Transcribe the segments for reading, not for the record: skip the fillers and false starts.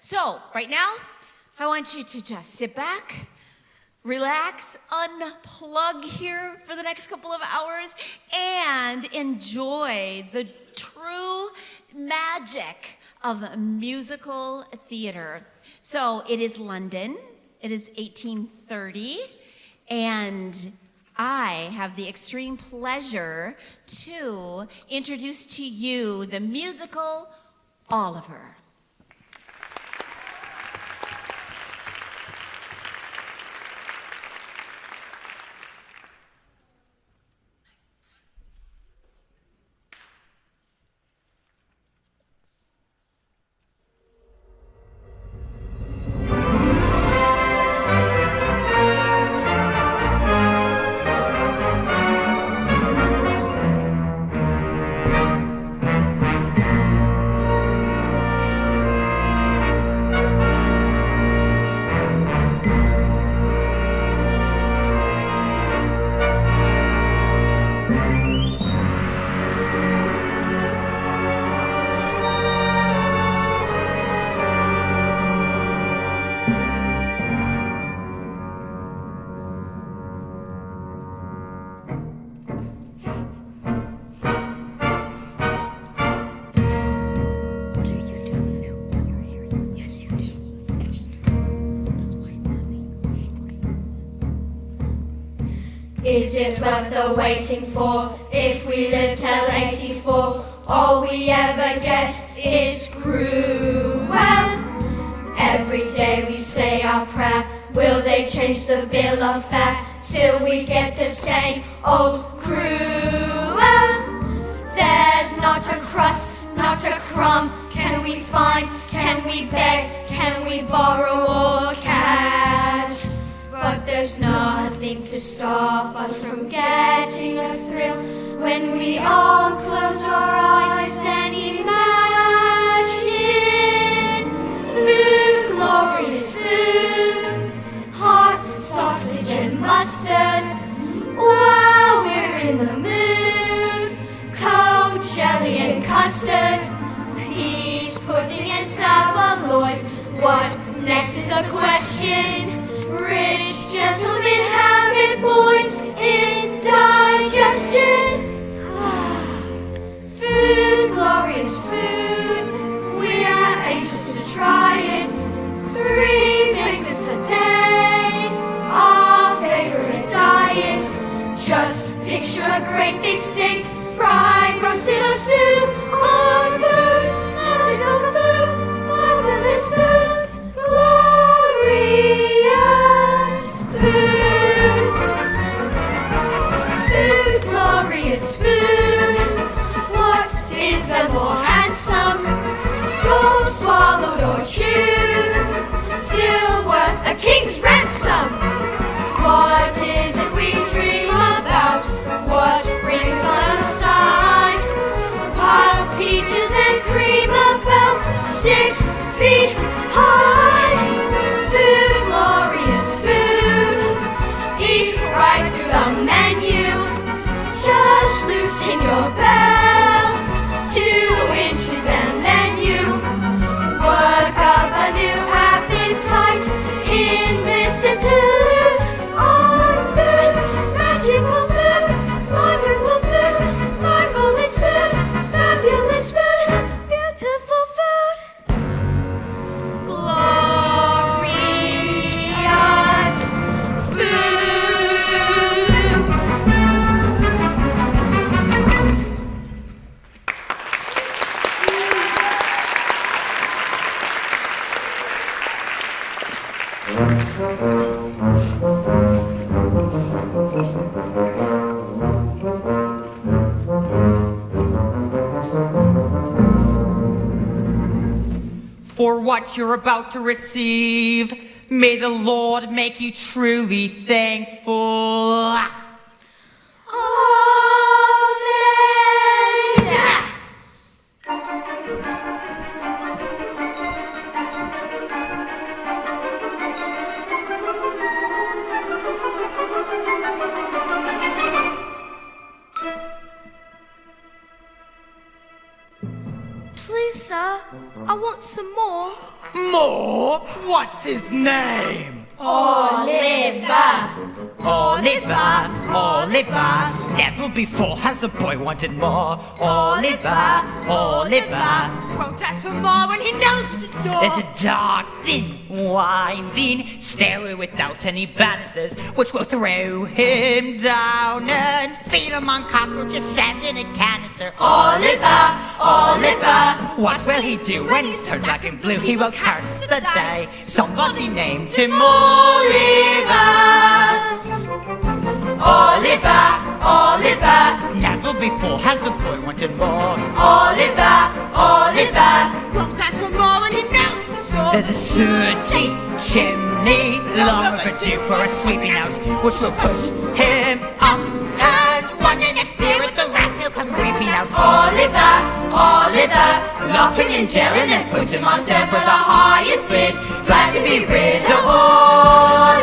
So, right now, I want you to just sit back, relax, unplug here for the next couple of hours, and enjoy the true magic of musical theater. So, it is London. It is 1830, and I have the extreme pleasure to introduce to you the musical Oliver. Is it worth the waiting for? If we live till 84, all we ever get is cruel. Every day we say our prayer, will they change the bill of fare? Still we get the same old cruel. There's not a crust, not a crumb. Can we find, can we beg, can we borrow or catch? But there's nothing to stop us from getting a thrill when we all close our eyes and imagine food, glorious food, hot sausage and mustard, while we're in the mood, cold jelly and custard, peas, pudding and saveloys. What next is the question? Rich gentlemen have it, boys, indigestion. Food, glorious food, we are anxious to try it. 3 banquets a day, our favorite diet. Just picture a great big steak, fried, roasted or stewed. Our food, magical food, marvelous food, glorious food. Food, glorious food. What is the more handsome? Gulp, swallowed or chewed, still worth a king's ransom. What is it we dream about? What brings on a sigh? Pile peaches and cream about 6 feet high. Food, glorious food, eat right through the menu. Just loosen your belt 2 inches and then you work up a new appetite in this interlude. Our food, magical food, wonderful food, marvelous food, fabulous food, beautiful food, glorious food. For what you're about to receive, may the Lord make you truly thankful. Amen. Please, sir, I want some more. more? What's his name? Oliver. Oliver, Oliver. Never before has the boy wanted more. Oliver, Oliver. Won't ask for more when he knows it's a door. There's a dark, thin, winding stairway without any banisters, which will throw him down and feed him on cockroaches sand in a canister. Oliver, Oliver. What will he do when he's turned black and blue? He will curse the day somebody named him Oliver. Oliver, Oliver. Never before has the boy wanted more. Oliver, Oliver. Won't ask for more when he knows it's a door. There's a sooty chimney, long overdue for a sweeping out, which will push him up. And one day next year at the last he'll come creeping out. Oliver, Oliver. Lock him in jail and then put him on sale for the highest bid. Glad to be rid of Oliver.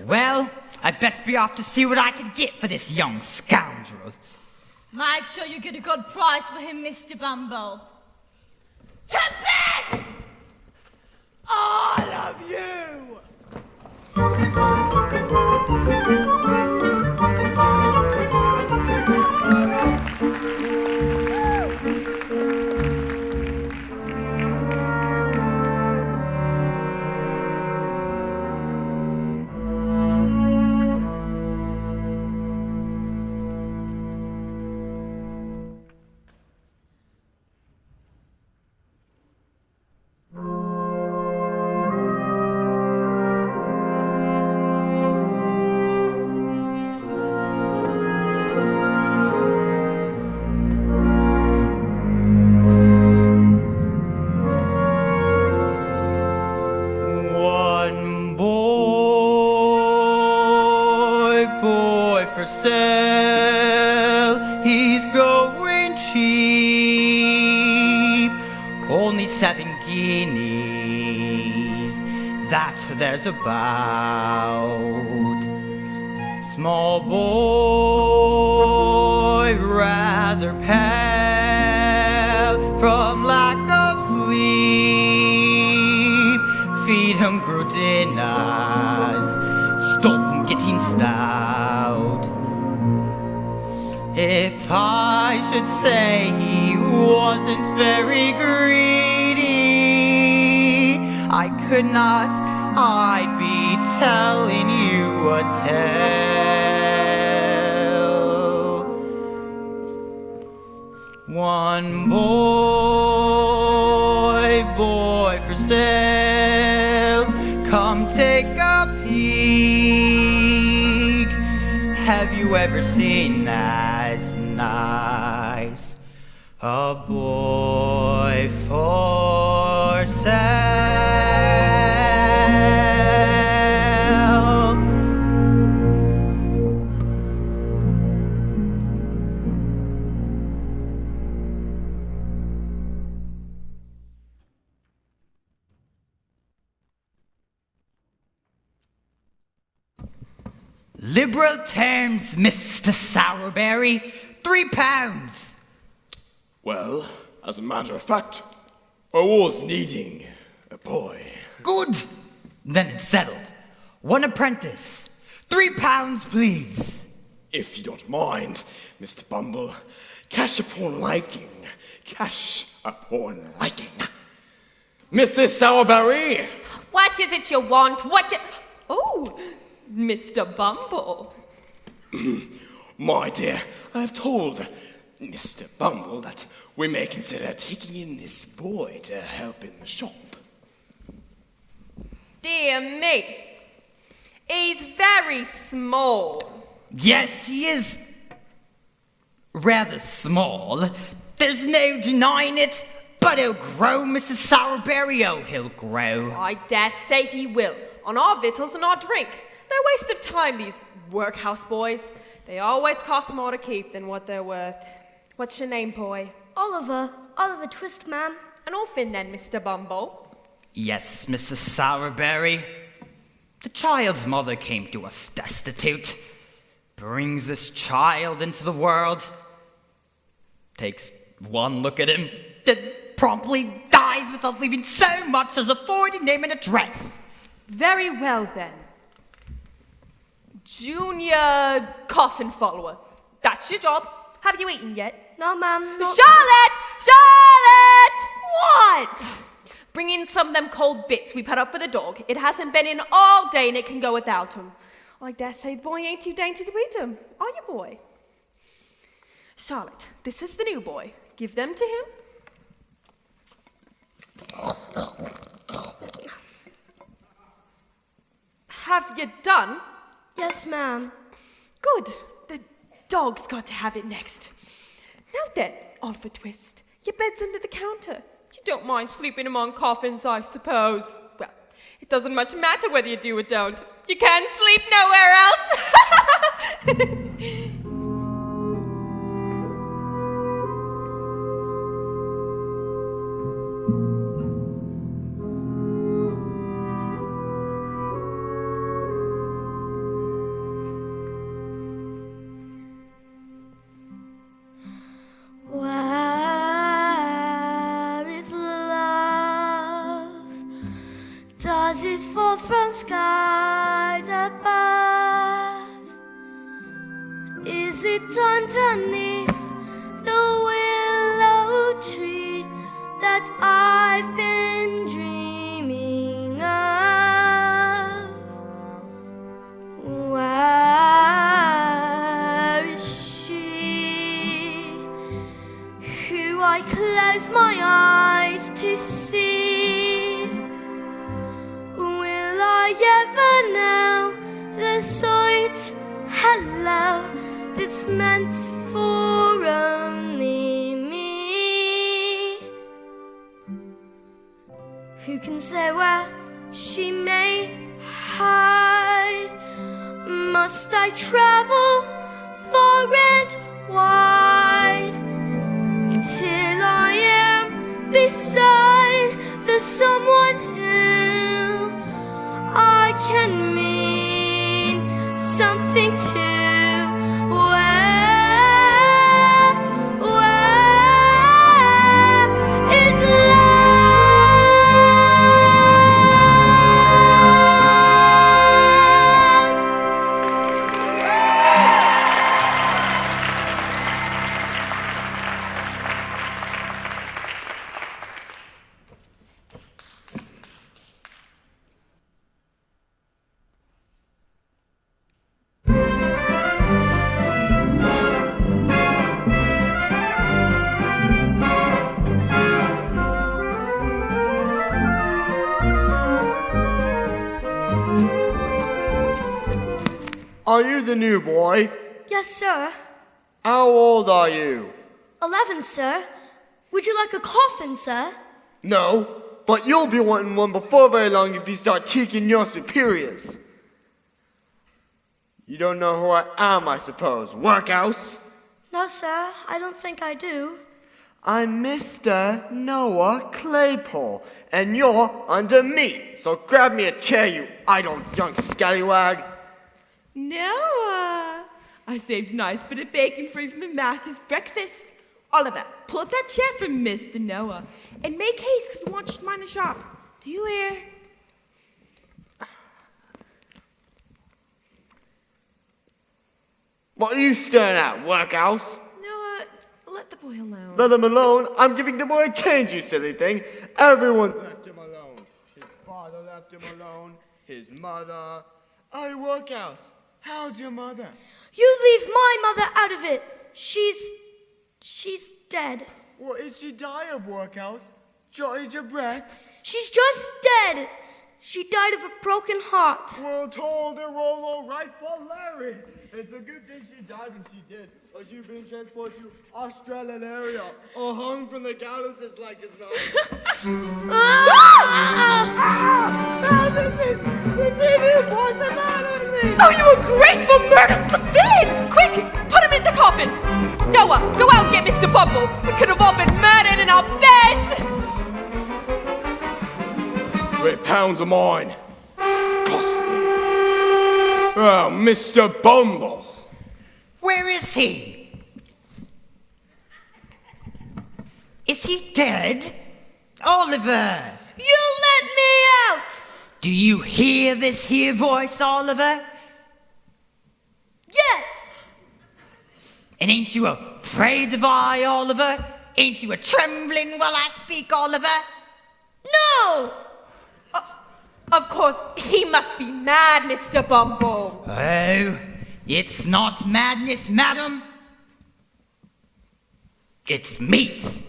Well, I'd best be off to see what I can get for this young scoundrel. Make sure you get a good price for him, Mr. Bumble. To bed! All of you! For sale, he's going cheap. Only 7 guineas, that there's about. Small boy, rather pale from lack of sleep. Feed him good dinners, stop him getting stout. If I should say he wasn't very greedy, I could not, I'd be telling you a tale. One boy for sale, come take a peek. Have you ever seen as nice a boy for sale? Liberal terms, Mr. Sourberry. £3. Well, as a matter of fact, I was needing a boy. Good. Then it's settled. One apprentice. £3, please. If you don't mind, Mr. Bumble, cash upon liking. Cash upon liking. Mrs. Sourberry! What is it you want? Oh, Mr. Bumble. My dear, I have told Mr. Bumble that we may consider taking in this boy to help in the shop. Dear me. He's very small. Yes, he is rather small. There's no denying it. But he'll grow, Mrs. Sourberry. Oh, he'll grow. I dare say he will. On our victuals and our drink. They're a waste of time, these workhouse boys. They always cost more to keep than what they're worth. What's your name, boy? Oliver. Oliver Twist, ma'am. An orphan then, Mr. Bumble. Yes, Mrs. Sourberry. The child's mother came to us destitute, brings this child into the world, takes one look at him, then promptly dies without leaving so much as a forwarding name and address. Very well then. Junior coffin follower. That's your job. Have you eaten yet? No, ma'am. not- Charlotte! Charlotte! What? Bring in some of them cold bits we put up for the dog. It hasn't been in all day and it can go without them. I dare say the boy ain't too dainty to eat them. Are you, boy? Charlotte, this is the new boy. Give them to him. Have you done? Yes, ma'am. Good. The dog's got to have it next. Now then, Oliver Twist, your bed's under the counter. You don't mind sleeping among coffins, I suppose. Well, it doesn't much matter whether you do or don't. You can't sleep nowhere else. Where is love? Does it fall from skies above? Is it underneath the willow tree that I've been dreaming of? Where is she who I close my eyes to see? Will I ever know the sweet hello that's meant for only me? Who can say where she may hide? Must I travel far and wide till I am beside the someone who I can mean something to? Where is Are you the new boy? Yes, sir. How old are you? 11, sir. Would you like a coffin, sir? No, but you'll be wanting one before very long if you start teaching your superiors. You don't know who I am, I suppose. Workhouse? No, sir. I don't think I do. I'm Mr. Noah Claypole, and you're under me. So grab me a chair, you idle young scallywag. Noah, I saved a nice bit of bacon for you from the master's breakfast. Oliver, pull up that chair for Mr. Noah. And make haste, because we want you to mind the shop. Do you hear? What are you staring at, workhouse? Noah, let the boy alone. Let him alone. I'm giving the boy a change, you silly thing. Everyone's left him alone. His father left him alone. His mother. Hey, workhouse, how's your mother? You leave my mother out of it. She's dead. What did she die of, workhouse? Shortage of breath? She's just dead. She died of a broken heart. We're told her roll all right for Larry. It's a good thing she died when she did, or she'd been transported to Australia or hung from the gallows as like as not. Oh, you ungrateful murder Finn! Quick, put him in the coffin! Noah, go out and get Mr. Bumble. We could have all been murdered in our beds! 3 pounds of mine. Cost me Oh, Mr. Bumble. Where is he? Is he dead? Oliver! You let me out! Do you hear this here voice, Oliver? Yes! And ain't you afraid of I, Oliver? Ain't you a trembling while I speak, Oliver? No! Of course, he must be mad, Mr. Bumble. Oh, it's not madness, madam. It's meat.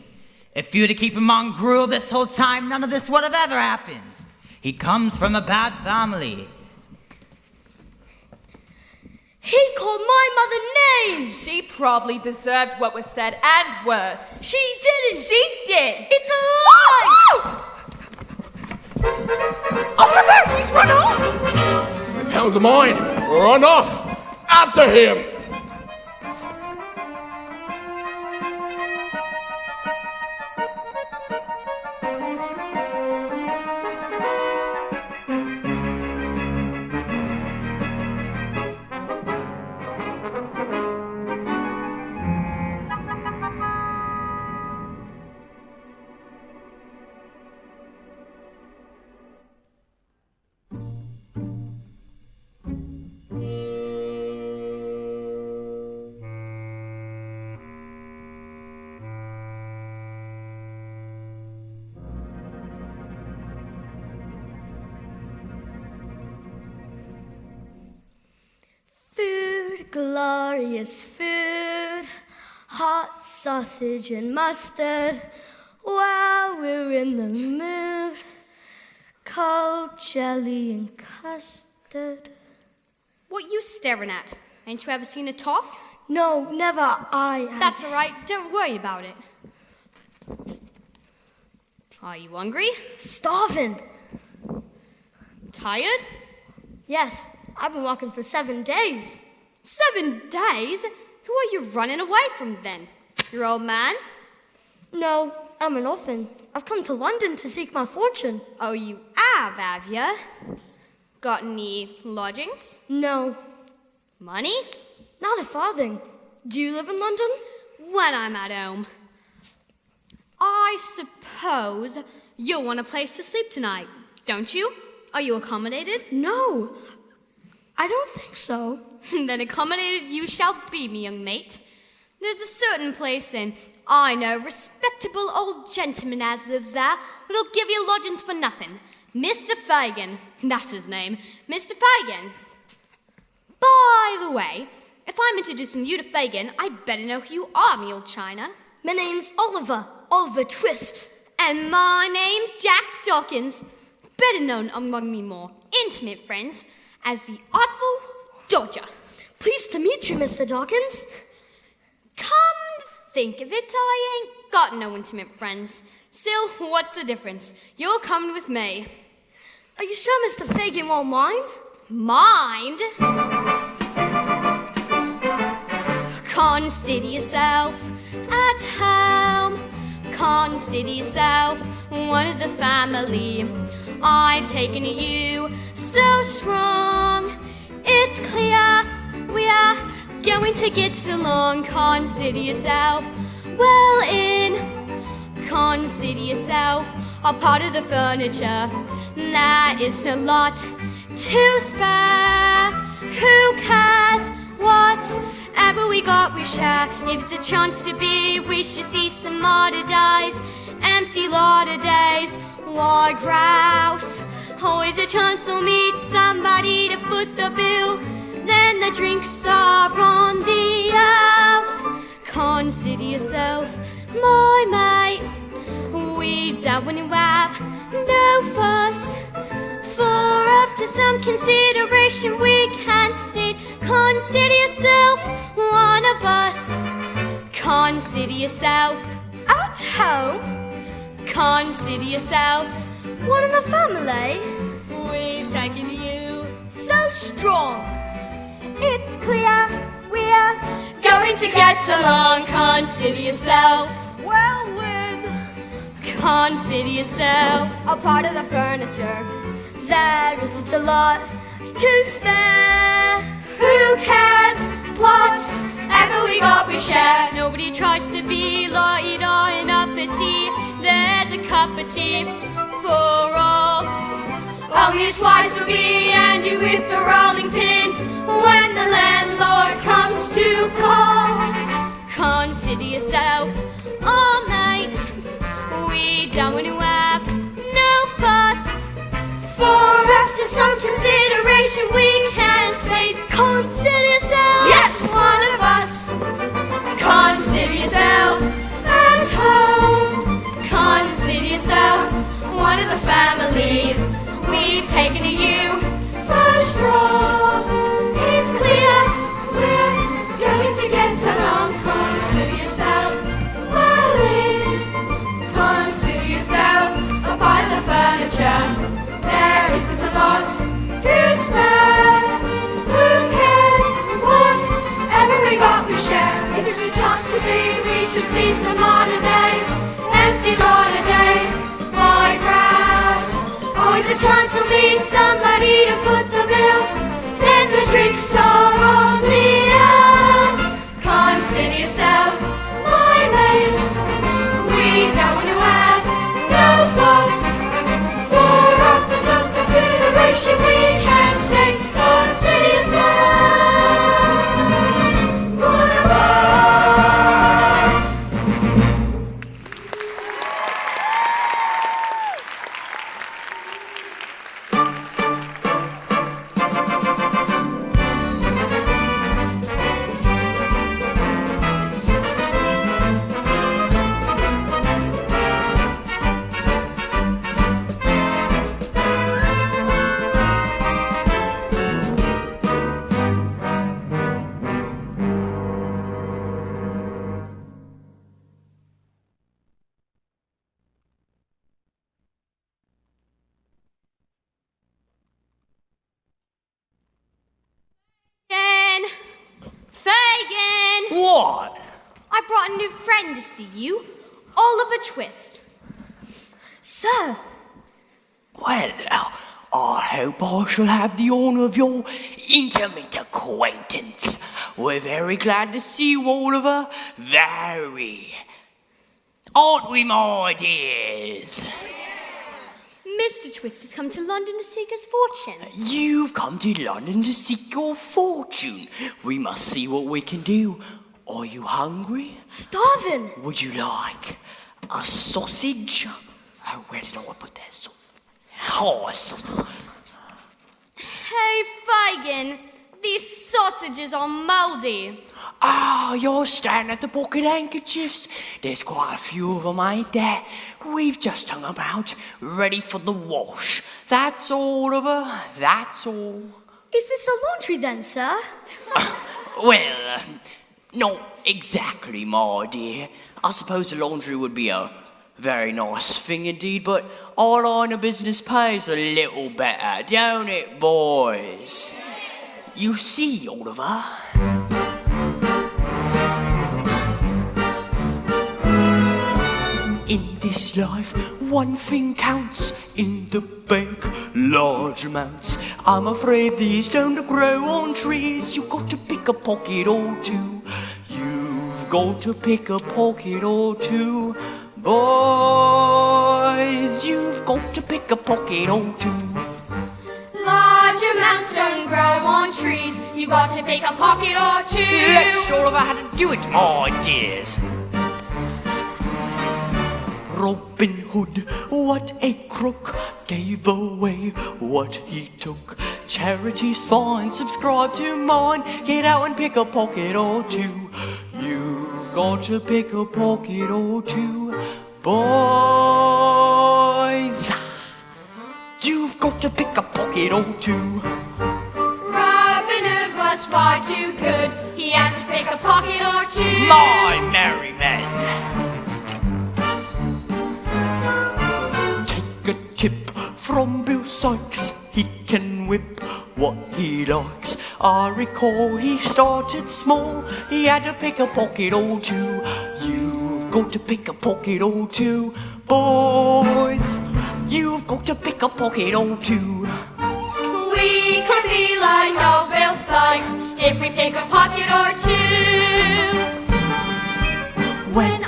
If you're to keep him on gruel this whole time, none of this would have ever happened. He comes from a bad family. He called my mother names! She probably deserved what was said and worse. She didn't! She did! It's a lie! Oliver, he's run off! The hounds are mine. Run off. After him. Glorious food, hot sausage and mustard. While we're in the mood, cold jelly and custard. What you staring at? Ain't you ever seen a toff? No, never. That's all right. Don't worry about it. Are you hungry? Starving. Tired? Yes, I've been walking for 7 days. 7 days? Who are you running away from then? Your old man? No, I'm an orphan. I've come to London to seek my fortune. Oh, you have ya? Got any lodgings? No. Money? Not a farthing. Do you live in London? When I'm at home. I suppose you'll want a place to sleep tonight, don't you? Are you accommodated? No, I don't think so. Then accommodated you shall be, me young mate. There's a certain place in, I know, respectable old gentleman as lives there, who'll give you lodgings for nothing. Mr. Fagin, that's his name, Mr. Fagin. By the way, if I'm introducing you to Fagin, I'd better know who you are, me old China. My name's Oliver Twist. And my name's Jack Dawkins, better known among me more intimate friends as the Artful Dodger. Pleased to meet you, Mr. Dawkins. Come to think of it, I ain't got no intimate friends. Still, what's the difference? You're coming with me. Are you sure Mr. Fagin won't mind? Mind? Consider yourself at home. Consider yourself one of the family. I've taken to you so strong. It's clear we are going to get along. Consider yourself well in. Consider yourself a part of the furniture. There is a lot to spare. Who cares? Whatever we got, we share. If it's a chance to be, we should see some odder days. Empty lot of days. Why grouse? Always a chance we'll meet somebody to foot the bill. Then the drinks are on the house. Consider yourself my mate. We don't want to have no fuss. For after some consideration we can state. Consider yourself one of us. Consider yourself At home? Consider yourself One in the family? we've taken to you. So strong. It's clear we're going to get along. Consider yourself Well, with Consider yourself a part of the furniture. There isn't a lot to spare. he tries to be la-di-da and uppity. There's a cup of tea for all. Only twice a week, and you with the rolling pin when the landlord comes to call. Consider yourself, oh mate, we don't want to have no fuss. For after some consideration, we can say, consider yourself, yes, one of us. Consider yourself at home. Consider yourself one of the family. We've taken to you so strong. It's clear we're going to get along. Consider yourself well in. Consider yourself a part of the furniture. There isn't a lot to spare. Who cares? Whatever we got, we share. If there's a chance to be, we should see some holidays. Empty holidays, my grass. Always a chance to meet somebody to foot the bill. Then the drinks are on the us. Consider yourself my mate. We don't want to have no fuss. For after some consideration, we can stay. Consider yourself one of us. Fagin! What? I brought a new friend to see you, Oliver Twist. Sir, Well, I hope I shall have the honour of your intimate acquaintance. We're very glad to see you, Oliver. Very. Aren't we, my dears? Mr. Twist has come to London to seek his fortune. You've come to London to seek your fortune. We must see what we can do. Are you hungry? Starving. Would you like a sausage? Oh, where did I put that sausage? Oh, a sausage. Hey, Fagin, these sausages are mouldy. Ah, you're staring at the pocket handkerchiefs. There's quite a few of them, ain't there? We've just hung about, ready for the wash. That's all, Oliver. That's all. Is this a laundry then, sir? Well, not exactly, my dear. I suppose the laundry would be a very nice thing indeed, but our line of business pays a little better, don't it, boys? You see, Oliver. In this life, one thing counts. In the bank, large amounts. I'm afraid these don't grow on trees. You've got to pick a pocket or two. You've got to pick a pocket or two. Boys, you've got to pick a pocket or two. Large amounts don't grow on trees. You got to pick a pocket or two. Let's show Oliver how to do it, my dears. Robin Hood, what a crook, gave away what he took. Charity's fine, subscribe to mine. Get out and pick a pocket or two. You've got to pick a pocket or two. Boys, you've got to pick a pocket or two. Robin Hood was far too good. He had to pick a pocket or two. My merry men. A tip from Bill Sikes, he can whip what he likes. I recall he started small, he had to pick a pocket or two. You've got to pick a pocket or two. Boys, you've got to pick a pocket or two. We can be like old Bill Sikes if we pick a pocket or two.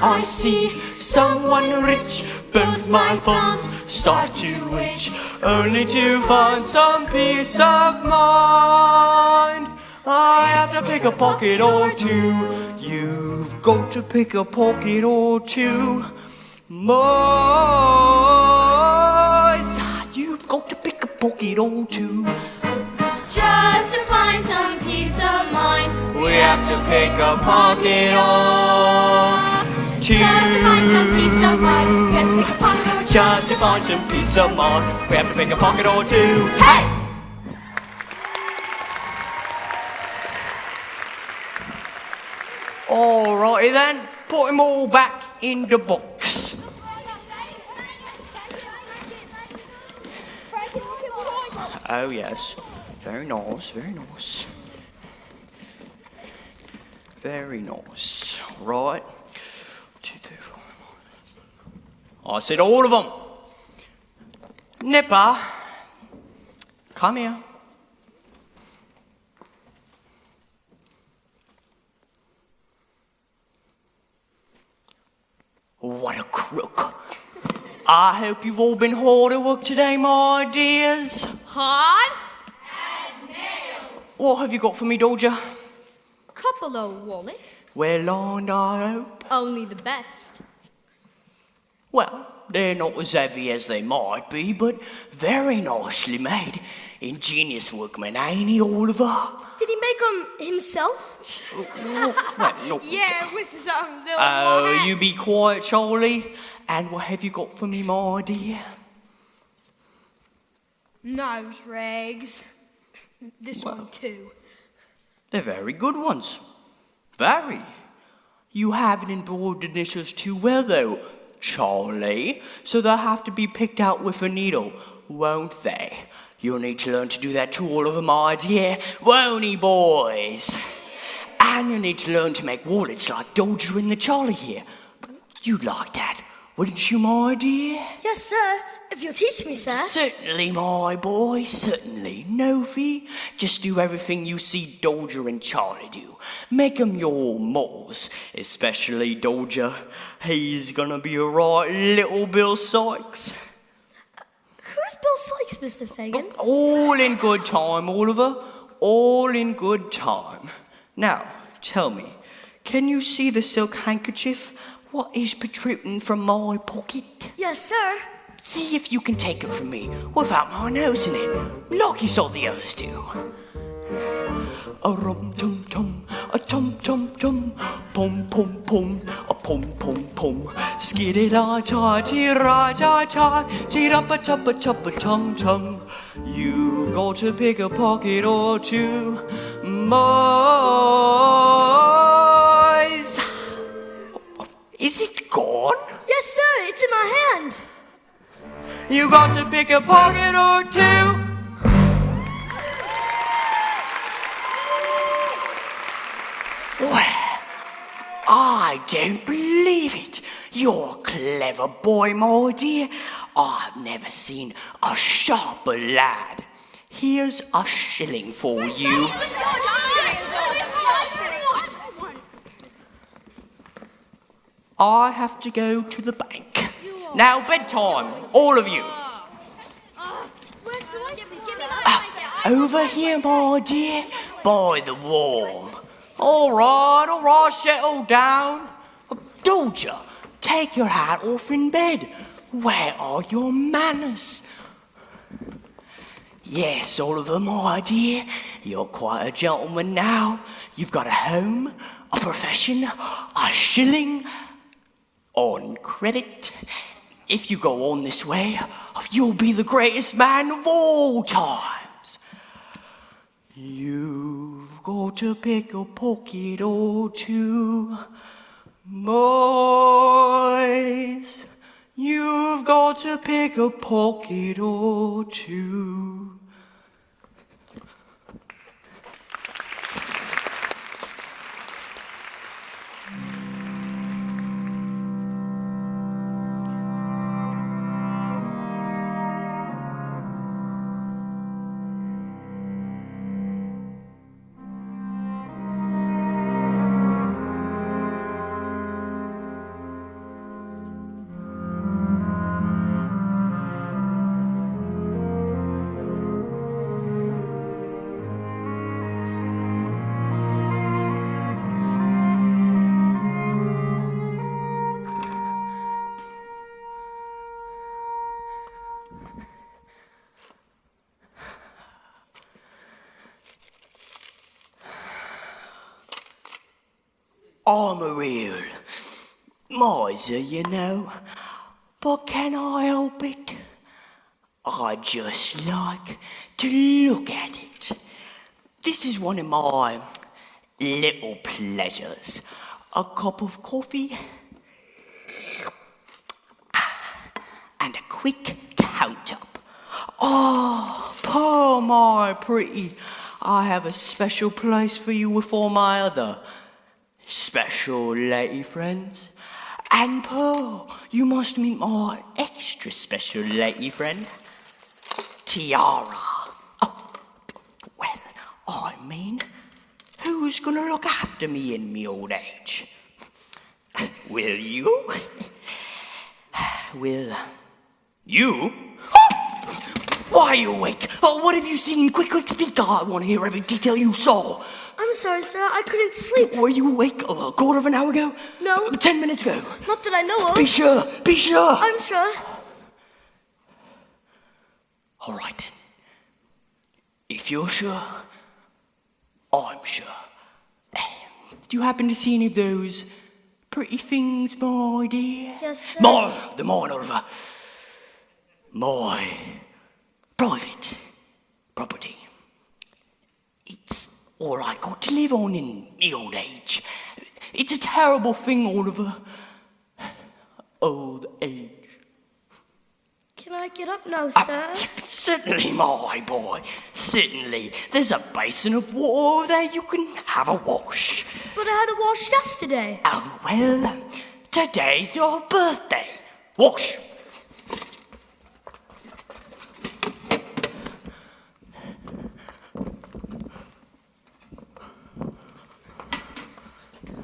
I see someone rich, both my thumbs start to itch, only to find some peace of mind. I have to pick a pocket or two. You've got to pick a pocket or two. Boys, you've got to pick a pocket or two. Just to find some peace of mind, We have to pick a pocket or two. just to find some peace of mind, we have to pick a pocket or two. Just to find some peace of mind, we have to pick a pocket or two. Hey! Alrighty then, put them all back in the box. Oh yes, very nice, very nice. Very nice. Right. 2, 3, 4. I said all of them. Nipper, come here. What a crook. I hope you've all been hard at work today, my dears. Hard? What have you got for me, Doja? Couple of wallets. Well lined, I hope. Only the best. Well, they're not as heavy as they might be, but very nicely made. Ingenious workman, ain't he, Oliver? Did he make them himself? Well, no. Yeah, with his own little Oh, wallet. you be quiet, Charlie. And what have you got for me, my dear? Nose rags. This one too. They're very good ones. Very. You haven't embroidered initials too well, though, Charlie. So they'll have to be picked out with a needle, won't they? You'll need to learn to do that too, Oliver, my dear. Won't he, boys? And you'll need to learn to make wallets like Doja and the Charlie here. You'd like that, wouldn't you, my dear? Yes, sir. If you'll teach me, sir. Certainly, my boy, certainly. No fee. Just do everything you see Doja and Charlie do. Make 'em your models, especially Doja. He's gonna be a right little Bill Sykes. Who's Bill Sykes, Mr. Fagin? All in good time, Oliver. All in good time. Now, tell me, can you see the silk handkerchief? What is protruding from my pocket? Yes, sir. See if you can take it from me without my nose in it, like you saw the others do. A rum tum tum, a tum tum tum, pum pum pum, a pum pum pum. Skiddy da cha, ti ra cha cha, ti ra pa tum tum. You've got to pick a pocket or two, boys. Is it gone? Yes, sir. It's in my hand. You got to pick a pocket or two. Well, I don't believe it. You're a clever boy, my dear. I've never seen a sharper lad. Here's a shilling for you. I have to go to the bank. Now, bedtime, all of you. Over here, my dear, by the wall. All right, settle down. Doja, take your hat off in bed. Where are your manners? Yes, Oliver, my dear, you're quite a gentleman now. You've got a home, a profession, a shilling on credit. If you go on this way, you'll be the greatest man of all times. You've got to pick a pocket or two, boys. You've got to pick a pocket or two. I'm a real miser, you know. But can I help it? I just like to look at it. This is one of my little pleasures. A cup of coffee and a quick count up. Oh, Pearl, my pretty, I have a special place for you with all my other special lady friends. And Pearl, you must meet my extra special lady friend, Tiara. Oh, well, I mean, who's gonna look after me in me old age? Will you? Will you? Why are you awake? Oh, what have you seen? Quick, speak. I want to hear every detail you saw. I'm sorry, sir. I couldn't sleep. Were you awake a quarter of an hour ago? No. 10 minutes ago? Not that I know of. Be sure. I'm sure. All right, then. If you're sure, I'm sure. Do you happen to see any of those pretty things, my dear? Yes, sir. More, Oliver. My private property. It's all I got to live on in the old age. It's a terrible thing, Oliver. Old age. Can I get up now, sir? Certainly, my boy. Certainly. There's a basin of water there. You can have a wash. But I had a wash yesterday. Oh, well, today's your birthday. Wash.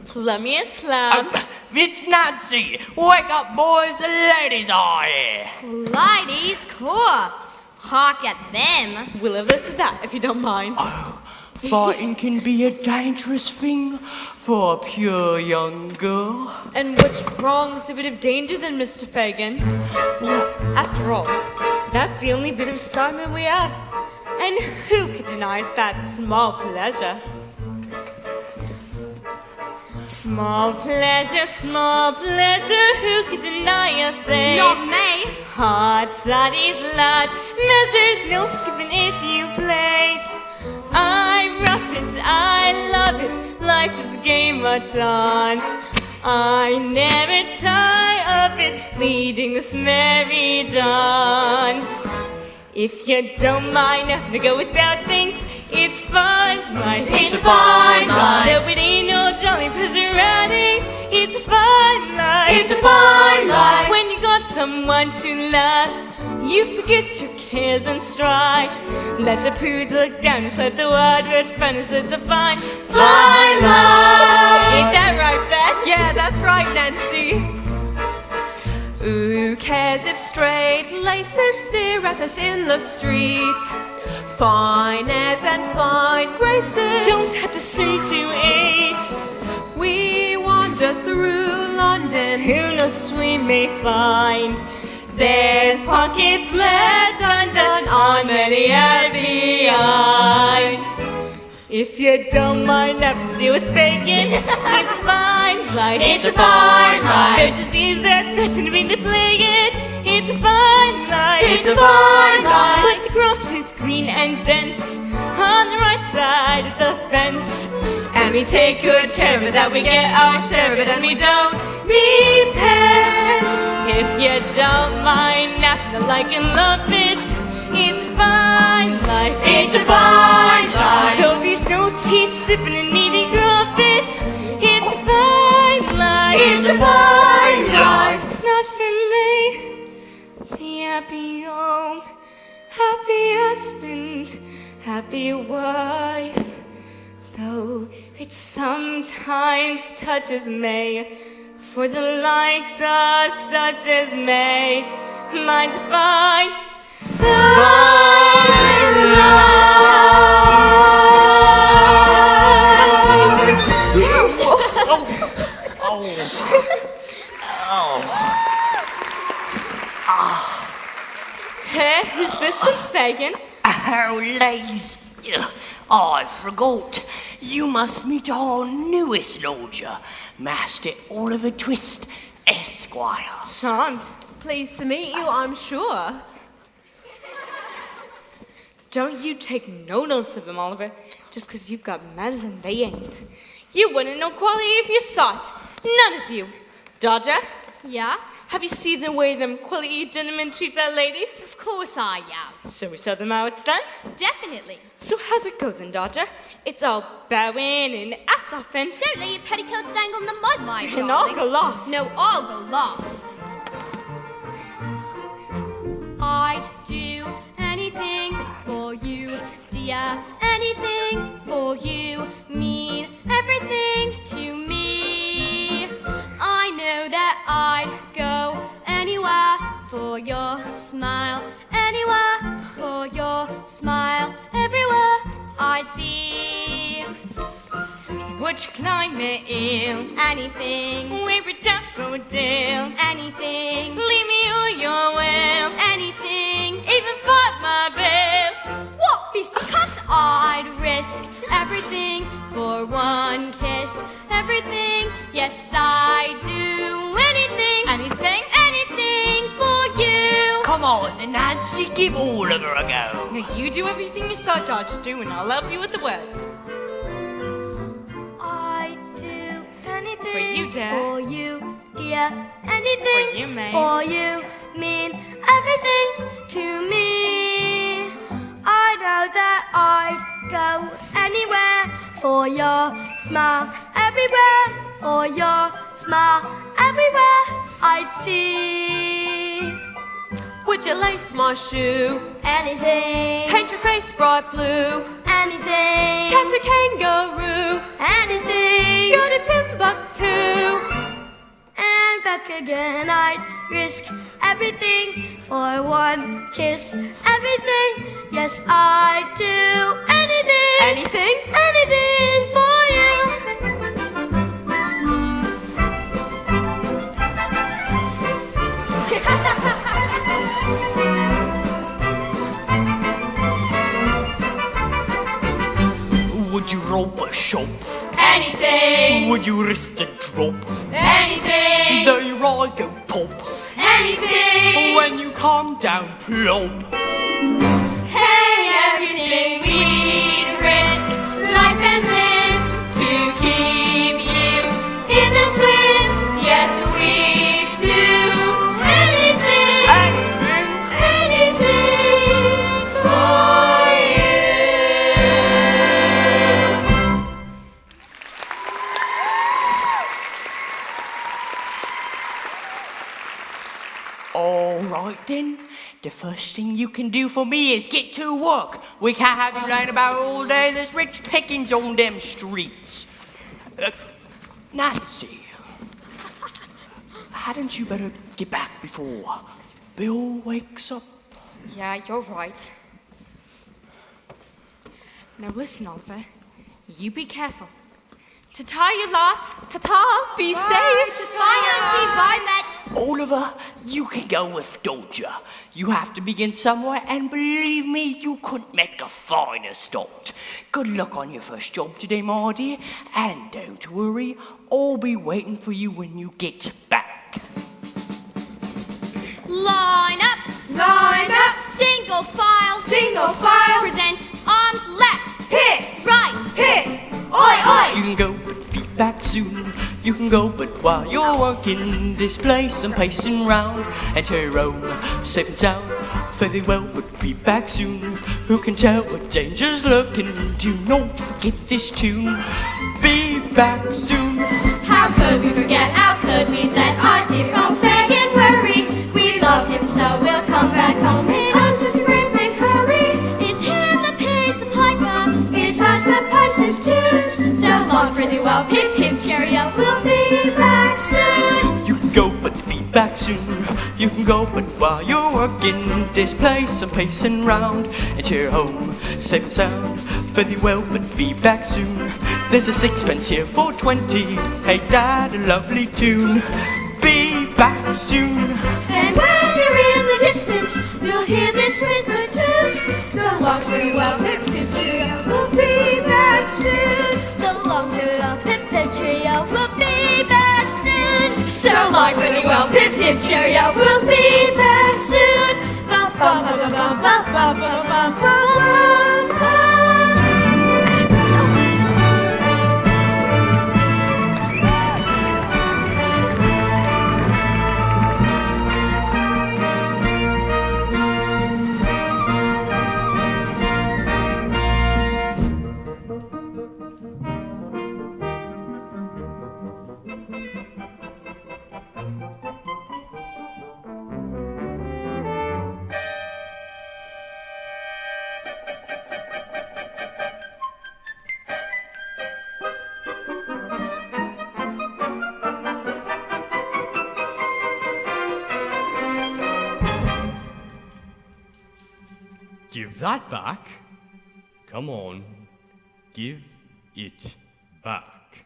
Plummy and Slum. It's Nancy. Wake up, boys. The ladies are here. Ladies, cool. Hark at them. We'll have this to that, if you don't mind. Fighting can be a dangerous thing for a pure young girl. And what's wrong with a bit of danger then, Mr. Fagin? After all, that's the only bit of excitement we have. And who could deny us that small pleasure? Small pleasure, who could deny us this? Not me. Hot toddy's lot, measures no skipping if you please. I rough it, I love it, life is a game of dance. I never tire of it, leading this merry dance. If you don't mind having to go without things, it's fun life. It's a fine life. Though it ain't no jolly pleasure-riding, it's a fine life. It's a fine life. When you got someone to love, you forget your cares and strife. Let the prudes look down, just let the wide red funnels, it's a fine life. Ain't that right, Beth? Yeah, that's right, Nancy. Who cares if straight laces stare at us in the streets? Fine airs and fine graces Don't have to sing to eight. We wander through London. Who knows we may find there's pockets left undone on many a behind. If you don't mind having to do with faking, it's fine life. It's a fine life. There's disease that threaten to bring the plague in. It's a fine life. It's a fine life. But the grass is green and dense on the right side of the fence. And we take good care of it, that we get our share of it, and we don't repent. If you don't mind nothing like and love it, it's fine life. It's a fine life. Though there's no tea sipping and needing grumpet, it's a fine life. It's a fine life. Not for me. The happy home, happy husband, happy wife. Though it sometimes touches me, for the likes of such as me, mine's a fine Hey, is this some Fagin? Oh, Lays. I forgot. you must meet our newest lodger, Master Oliver Twist, Esquire. Charmed. Pleased to meet you, I'm sure. Don't you take no notice of them, Oliver, just 'cause you've got manners and they ain't. You wouldn't know quality if you saw it. None of you. Dodger, Yeah? have you seen the way them quality gentlemen treat their ladies? Of course I have. So we saw them how it's done? Definitely. So how's it go then, Dodger? It's all bowing and hats off and... Don't let your petticoats dangle in the mud, my darling. And I'll go lost. No, I'll go lost. I'd do anything for you, dear. Anything for you. Mean everything to me. I know that I'd go anywhere for your smile. Anywhere for your smile. Everywhere I'd see. Would you climb me in? Anything. We're a daffodil. Anything. Leave me all your will. Anything. Even fight my best. What fisticuffs I'd risk. Everything for one kiss. Everything, yes I do. Anything. Anything? Anything for you. Come on, Nancy, give Oliver a go. Now you do everything you saw Dodger do and I'll help you with the words. I do anything For you, dear. for you, dear. Anything For you, mate. for you, mean everything to me. I know that I'd go anywhere for your smile. Everywhere for your smile. Everywhere I'd see. Would you lace my shoe? Anything. Paint your face bright blue? Anything. Catch a kangaroo? Anything. Go to Timbuktu? And back again, I'd risk everything for one kiss. Everything, yes, I'd do anything. Anything? Anything for you. Would you rope a shop? Anything. Would you risk a drop? Anything. Though your eyes go pop Anything. when you come down plop. Hey, everything we'd risk, life and limb, to keep you in the swim. Yes, we do anything, anything for All right then. The first thing you can do for me is get to work. We can't have you lying about all day. There's rich pickings on them streets. Nancy, hadn't you better get back before Bill wakes up? Yeah, you're right. Now listen, Oliver. You be careful. Ta-ta, you lot. Ta-ta, be safe. Bye, Nancy. Bye, Met. Oliver, you can go with Dodger. You have to begin somewhere, and believe me, you couldn't make a finer start. Good luck on your first job today, my dear, and don't worry, I'll be waiting for you when you get back. Line up. Line up. Single file. Single file. Present arms left. Hit. Right. Hit. Oi, You can go, but be back soon. You can go, but while you're working this place, I'm pacing round and to your home, safe and sound. Fairly well, but be back soon. Who can tell what danger's lurking? Do not forget this tune. Be back soon. How could we forget? How could we let our dear old Fagin worry? We love him so we'll come back home in such a great big hurry. It's him that pays the piper. It's us that pipes his tune. So long, pretty well, pip pip cheerio. We'll be back soon. You can go, but be back soon. You can go, but while you're working this place, I'm pacing round and to your home, safe and sound. Fairly well, but be back soon. There's a sixpence here for 20. Hey, Dad, a lovely tune. Be back soon. And when you're in the distance, you'll hear this whisper too. So long, pretty well, pip pip cheerio. We'll be back soon. Nip cheerio, we'll be back soon. Ba ba ba ba ba ba ba ba ba ba ba. Give that back. Come on, give it back.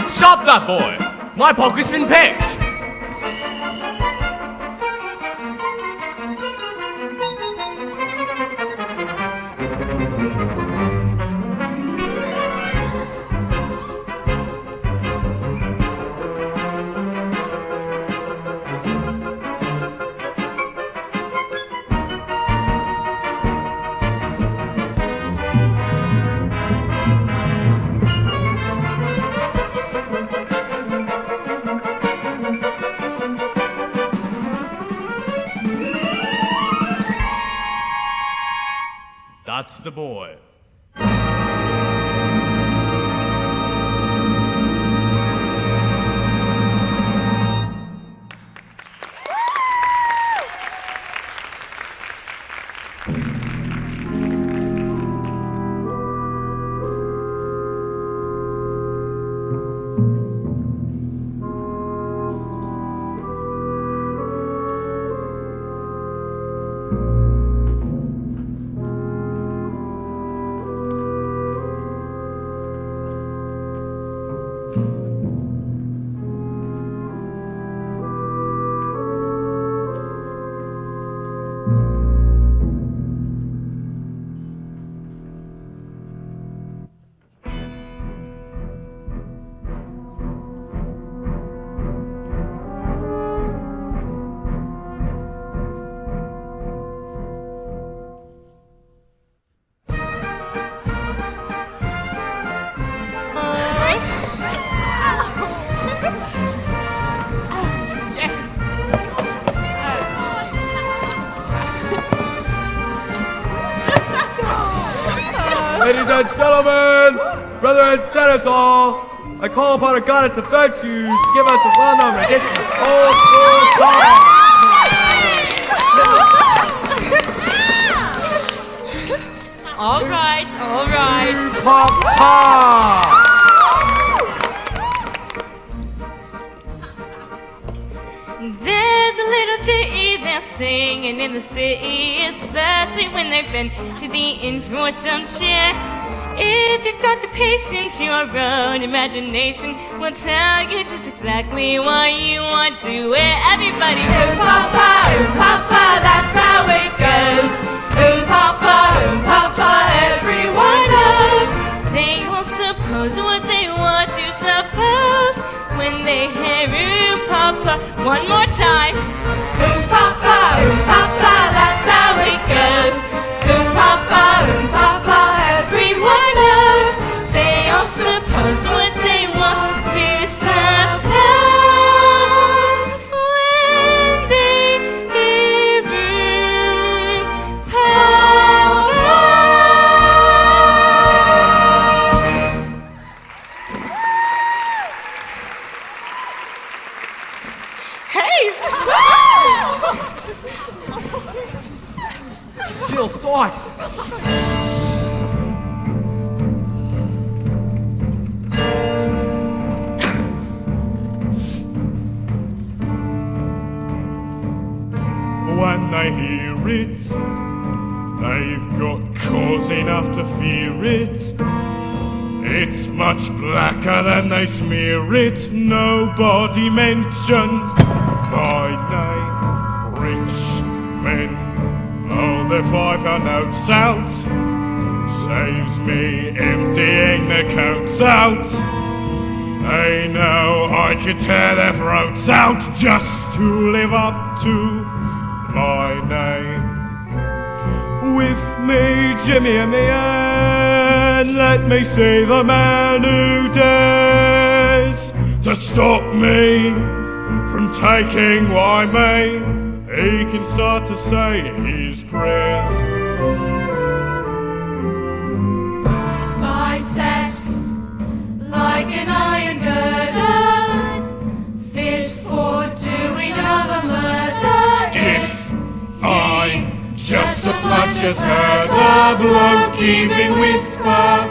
Stop that boy! My pocket's been picked! That's the boy. Ladies and gentlemen, brother and senator, I call upon a goddess of virtues to give us a well-known rendition of old school song. All right, all right. Papa! There's a little ditty they're singing in the city, especially when they've been to the inn for some cheer. If you've got the patience, your own imagination will tell you just exactly what you want to wear. Everybody, Ooh papa, that's how it goes. Ooh papa, everyone knows. they will suppose what they want to suppose when they hear ooh papa one more time. Ooh papa, that's how it goes. Ooh papa, everyone knows. They all suppose what they want to suppose when they hear ooh papa. Hey! Still start. When they hear it, they've got cause enough to fear it. It's much blacker than they smear it. Nobody mentions by name rich men. Oh, their £5 notes out saves me emptying the coats out. They know I could tear their throats out just to live up to my name. With me, Jimmy and me, and let me see the man who dares to stop me from taking what I may. He can start to say his prayers. Biceps like an iron girder, fit for doing of a murder. If I just so much as heard a bloke even whisper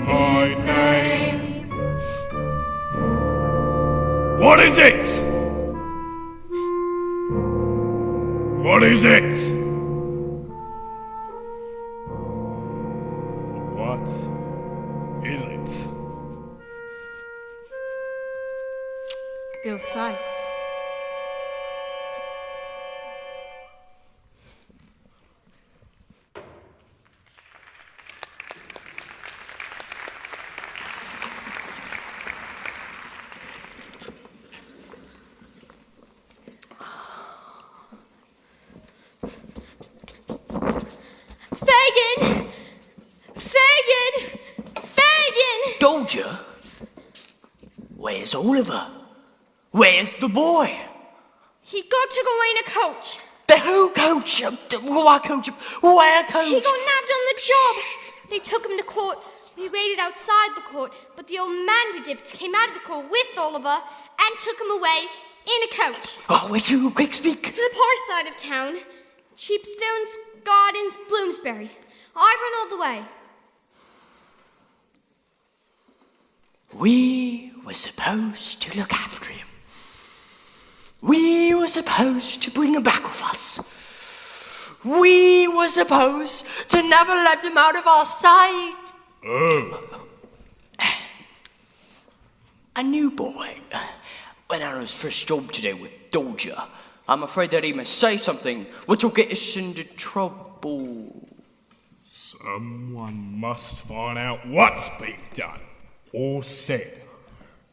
my name. What is it? What is it? What is it? Bill Sykes. Fagin! Fagin! Fagin! Doja? Where's Oliver? Where's the boy? He got to go in a coach. The who coach? What coach? Where coach? He got nabbed on the job. They took him to court. We waited outside the court, but the old man we dipped came out of the court with Oliver and took him away in a coach. Oh, where to? Quick speak. To the poor side of town. Cheapstones Gardens, Bloomsbury. I run all the way. We were supposed to look after him. We were supposed to bring him back with us. We were supposed to never let him out of our sight. Oh. A new boy went on his first job today with Doja. I'm afraid that he may say something which will get us into trouble. Someone must find out what's been done or said.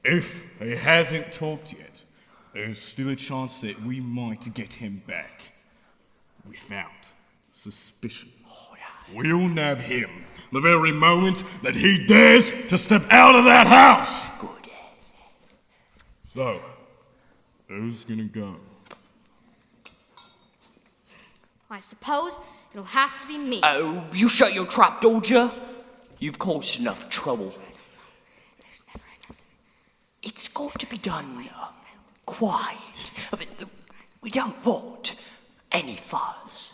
If he hasn't talked yet, there's still a chance that we might get him back. Without suspicion. We'll nab him the very moment that he dares to step out of that house. Good. So, who's gonna go? I suppose it'll have to be me. Oh, you shut your trap, Doja. You've caused enough trouble. It's got to be done quiet. We don't want any fuss.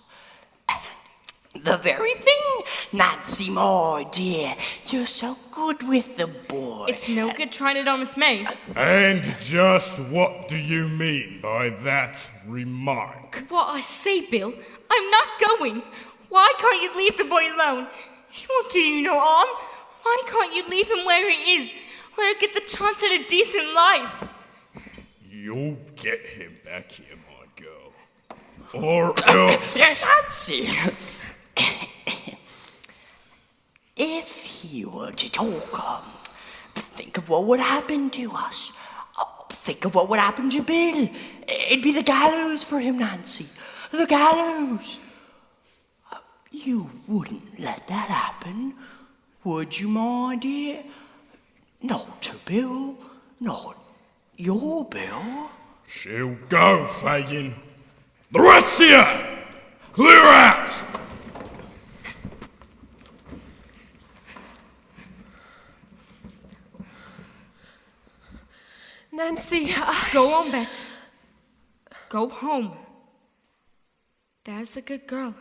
The very thing, Nancy, my dear. You're so good with the boy. It's no good trying it on with me. And just what do you mean by that remark? What I say, Bill, I'm not going. Why can't you leave the boy alone? He won't do you no harm. Why can't you leave him where he is, where he'll get the chance at a decent life? You'll get him back here, my girl. Or else... Yes, Nancy. If he were to talk, think of what would happen to us. Think of what would happen to Bill. It'd be the gallows for him, Nancy. The gallows. You wouldn't let that happen, would you, my dear? Not to Bill. Not your Bill. She'll go, Fagin. The rest of you, clear out! Nancy, Go on, Bet. Go home. There's a good girl.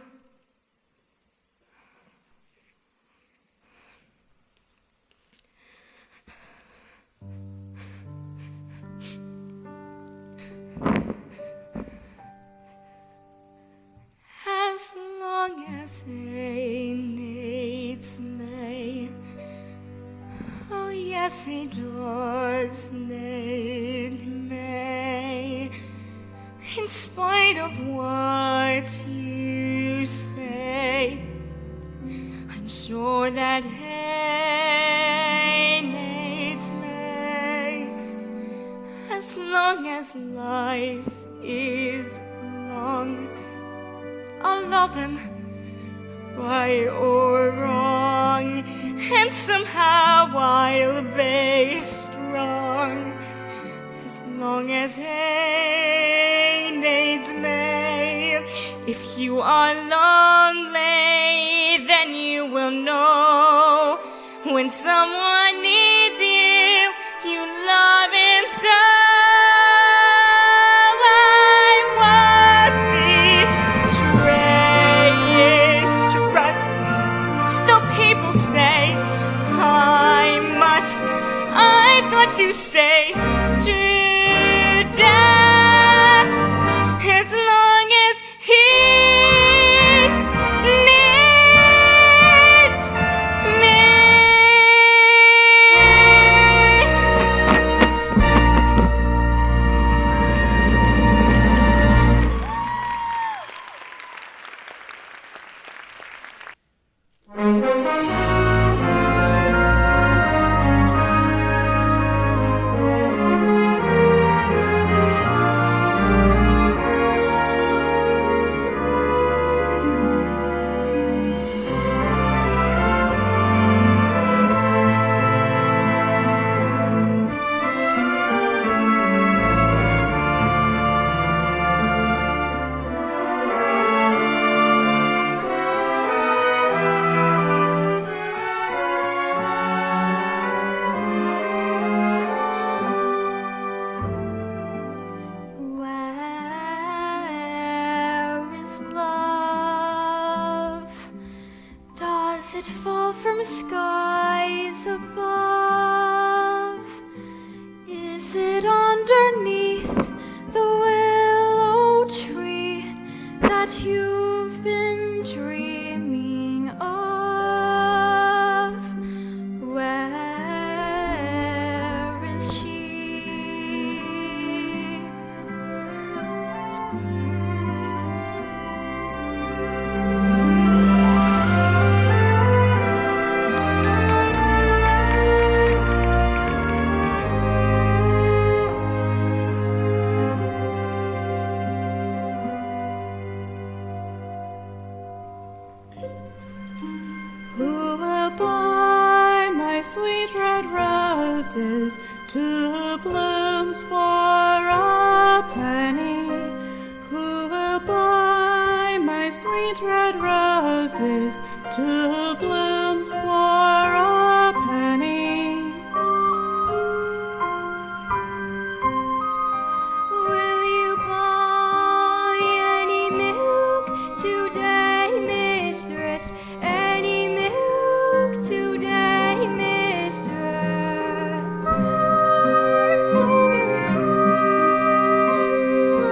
As long as he needs me, oh yes, he does need me. In spite of what you say, I'm sure that he needs me. as life is long, I'll love him, right or wrong, and somehow I'll be strong, as long as he needs me. If you are lonely, then you will know when someone needs you, you love him so. I've got to stay to death as long as he needs me. Does it fall from skies above? Is it underneath the willow tree that you've been dreaming of? Where is she? Who will buy my sweet red roses, two blooms for a penny? Who will buy my sweet red roses, two blooms for a penny? Will you buy any milk today, mistress? Any milk today, mistress? Ripe strawberries,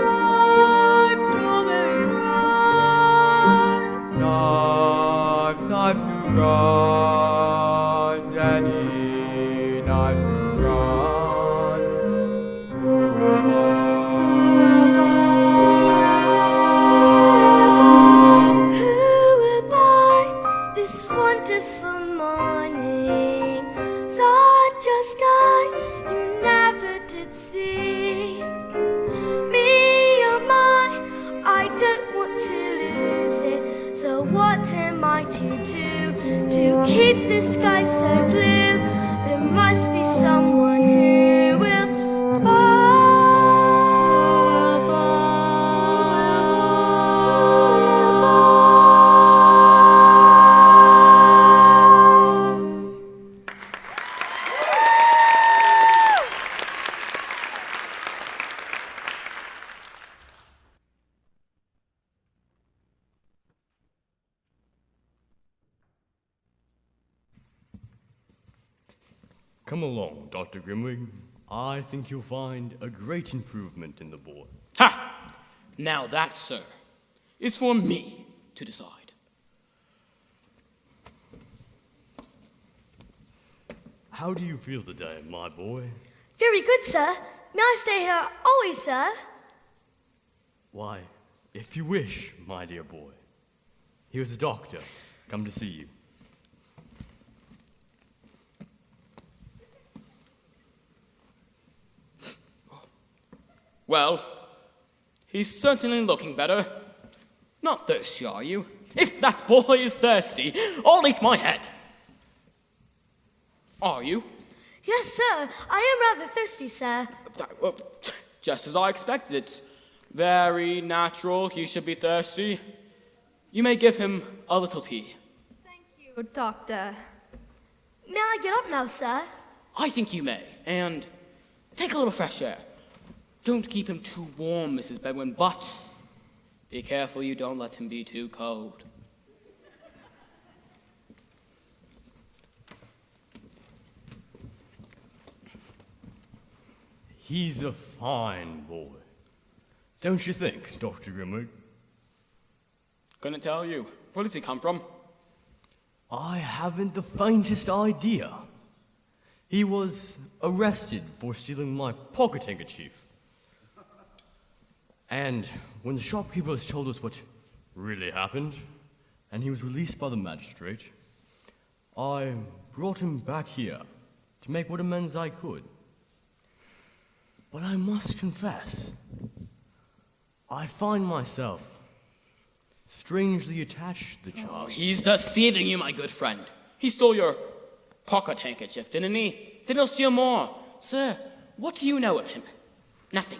ripe strawberries, ripe. Knife, knife to God, Jenny, knife to God. Who will buy this wonderful morning? Such a sky you never did see. Me, oh my, I don't want to lose it. So what am I to do to keep the sky so blue? There must be someone who will Come along, Dr. Grimwig. I think you'll find a great improvement in the boy. Ha! Now that, sir, is for me to decide. How do you feel today, my boy? Very good, sir. May I stay here always, sir? Why, if you wish, my dear boy. Here's a doctor, come to see you. Well, he's certainly looking better. Not thirsty, are you? If that boy is thirsty, I'll eat my head. Are you? Yes, sir. I am rather thirsty, sir. Just as I expected. It's very natural he should be thirsty. You may give him a little tea. You, Doctor. May I get up now, sir? I think you may. And take a little fresh air. Don't keep him too warm, Mrs. Bedwin, but be careful you don't let him be too cold. He's a fine boy. Don't you think, Dr. Grimwig? Couldn't tell you. Where does he come from? I haven't the faintest idea. He was arrested for stealing my pocket handkerchief. And when the shopkeepers told us what really happened, and he was released by the magistrate, I brought him back here to make what amends I could. But I must confess, I find myself strangely attached to the child. Oh, he's deceiving you, my good friend. He stole your pocket handkerchief, didn't he? Then he'll steal more. Sir, what do you know of him? Nothing.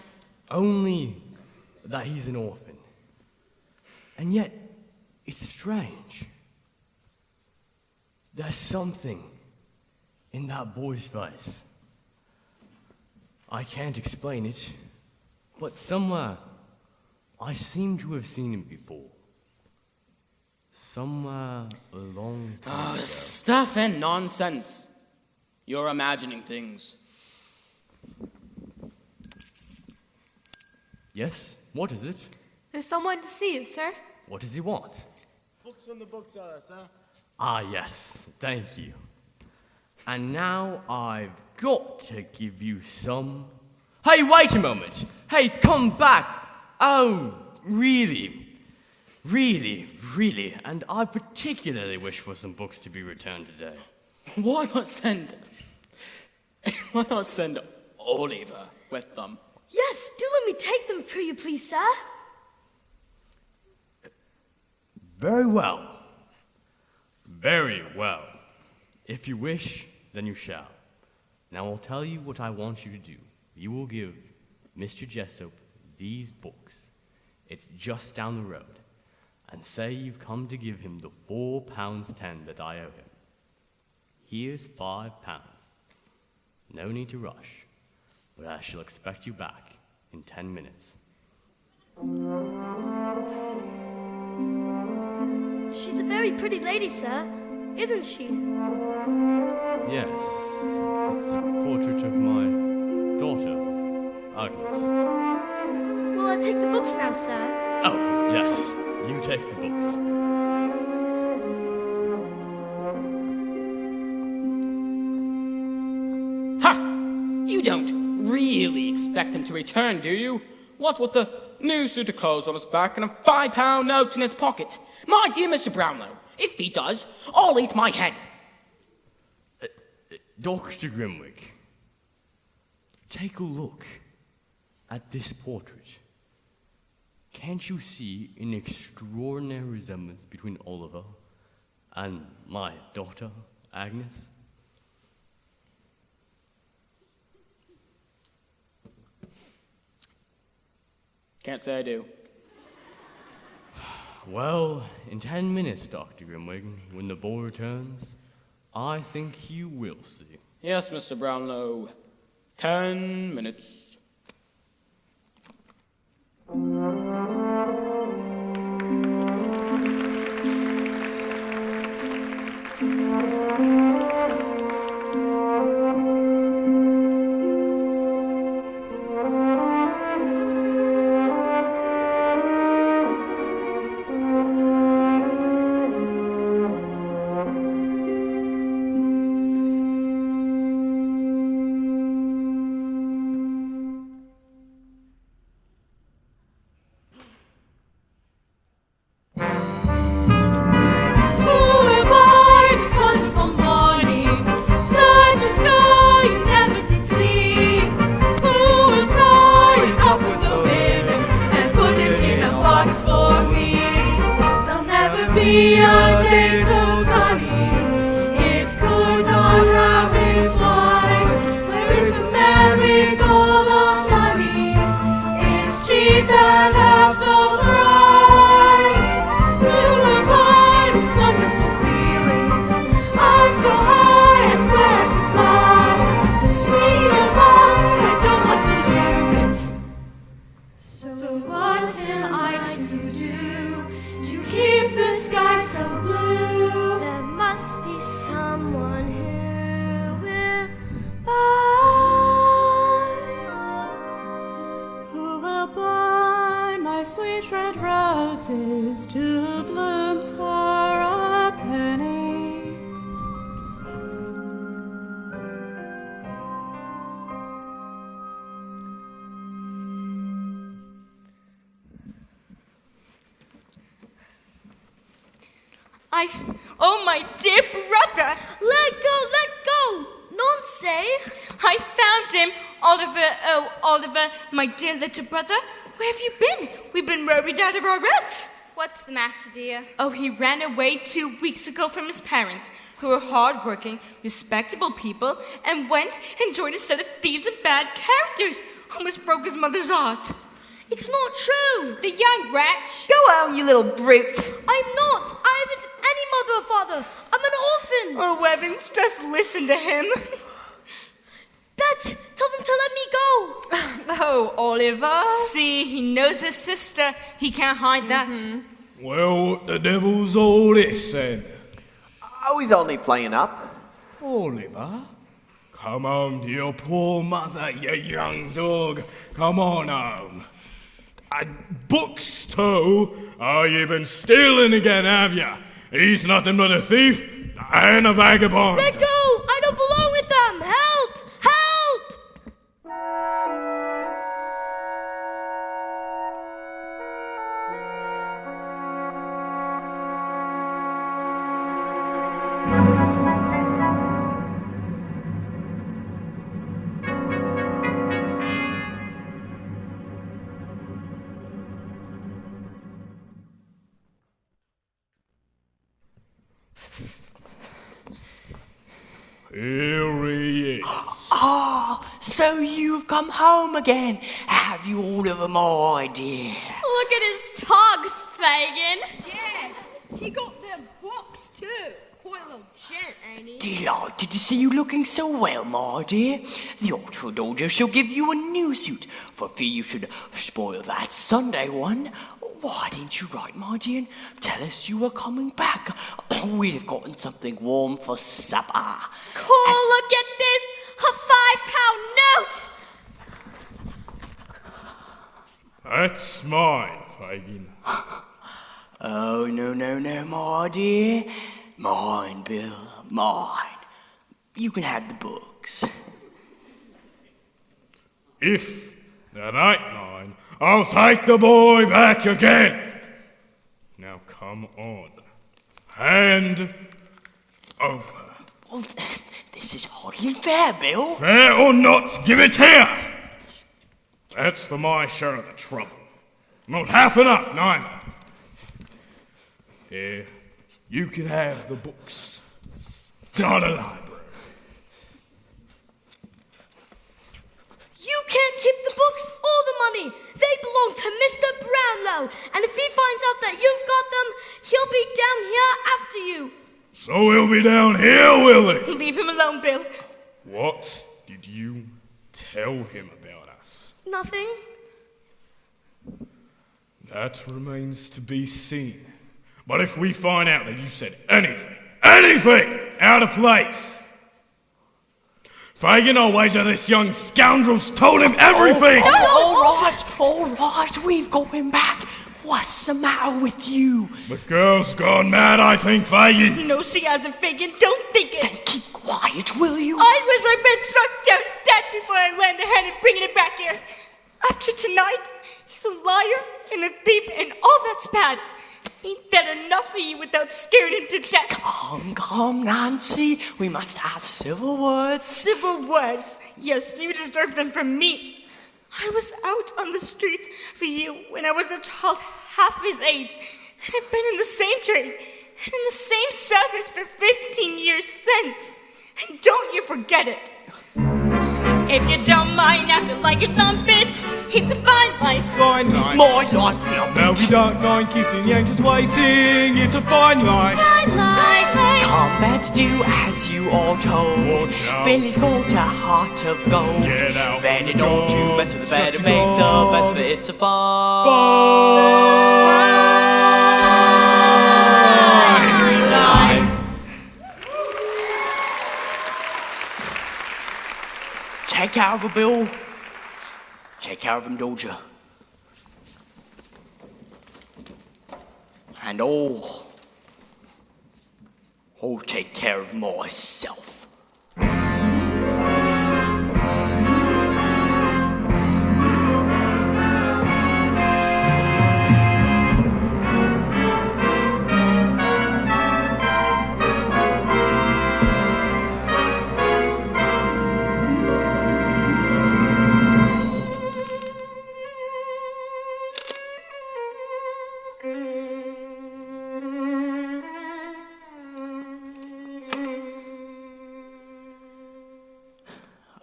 Only that he's an orphan. And yet, it's strange. There's something in that boy's face. I can't explain it, but somewhere I seem to have seen him before. Somewhere a long time ago. Stuff and nonsense. You're imagining things. Yes? What is it? There's someone to see you, sir. What does he want? Books on the bookseller, sir. Ah, yes. Thank you. And now I've got to give you some... Hey, wait a moment! Hey, come back! Oh, really? Really? And I particularly wish for some books to be returned today. Why not send Oliver with them? Yes, do let me take them for you, please, sir. Very well. Very well. If you wish, then you shall. Now I'll tell you what I want you to do. You will give Mr. Jessup these books. It's just down the road. And say you've come to give him the £4.10 that I owe him. Here's £5. No need to rush, but I shall expect you back in 10 minutes. She's a very pretty lady, sir, isn't she? Yes, it's a portrait of my daughter, Agnes. Will I take the books now, sir? Oh, yes, you take the books. You don't really expect him to return, do you? What with the new suit of clothes on his back and a £5 note in his pocket? My dear Mr. Brownlow, if he does, I'll eat my head. Dr. Grimwig, take a look at this portrait. Can't you see an extraordinary resemblance between Oliver and my daughter, Agnes? Can't say I do. Well, in 10 minutes, Dr. Grimwig, when the boy returns, I think you will see. Yes, Mr. Brownlow. 10 minutes. someone who will buy. Who will buy my sweet red roses, two blooms for a penny? Oh, my dear brother! Let go! Nonsense! I found him, Oliver. Oh, Oliver, my dear little brother. Where have you been? We've been worried out of our wits. What's the matter, dear? Oh, he ran away 2 weeks ago from his parents, who are hard-working, respectable people, and went and joined a set of thieves and bad characters. Almost broke his mother's heart. It's not true! The young wretch! Go on, you little brute. I'm not! I haven't any mother or father! I'm an orphan! Oh, Evans, just listen to him. Dad, tell them to let me go! Oh, Oliver. See, he knows his sister. He can't hide that. Well, what the devil's all this then? Oh, he's only playing up. Oliver? Come home to your poor mother, you young dog. Come on home. Books too? Oh, you've been stealing again, have ya? He's nothing but a thief and a vagabond. Let go! I don't belong with them! Help! Help! Here he is. Ah, so you've come home again. Have you, Oliver, my dear? Look at his togs, Fagin. Yeah, he got them books too. Quite a little gent, ain't he? Delighted to see you looking so well, my dear. The Oxford Dojo shall give you a new suit, for fear you should spoil that Sunday one. Why didn't you write, my dear, and tell us you were coming back? We'd have gotten something warm for supper. Cool, look at this. A £5 note. That's mine, Fagin. Oh, no, my dear. Mine, Bill, mine. You can have the books. If that ain't mine, I'll take the boy back again. Now come on. Hand over. Well, this is hardly fair, Bill. Fair or not, give it here. That's for my share of the trouble. Not half enough, neither. Here, you can have the books. Start a library. You can't keep the books or the money. They belong to Mr. Brownlow. And if he finds out that you've got them, he'll be down here after you. So he'll be down here, will he? Leave him alone, Bill. What did you tell him about us? Nothing. That remains to be seen. But if we find out that you said anything out of place, Fagin, I'll wager this young scoundrel's told him everything! All right, we've got him back. What's the matter with you? The girl's gone mad, I think, Fagin. No, she hasn't, Fagin. Don't think it. Then keep quiet, will you? I wish I'd been struck down dead before I lend a hand in bringing it back here. After tonight, he's a liar and a thief and all that's bad. Ain't that enough for you without scaring him to death? Come, Nancy. We must have civil words. Civil words? Yes, you deserve them from me. I was out on the streets for you when I was a child half his age, and I've been in the same trade and in the same service for 15 years since. And don't you forget it. If you don't mind acting like a lumpet, it's a fine life. Fine life. My life, Now we don't mind keeping the angels waiting. It's a fine life. Fine life. Come back to do as you are told. Watch out. Billy's got a heart of gold. Get out. Better the don't door. you mess with the Shut better, your make the door. best of it. It's a fun. Fine life. Take care of her, Bill. Take care of him, don't you? And I'll take care of myself.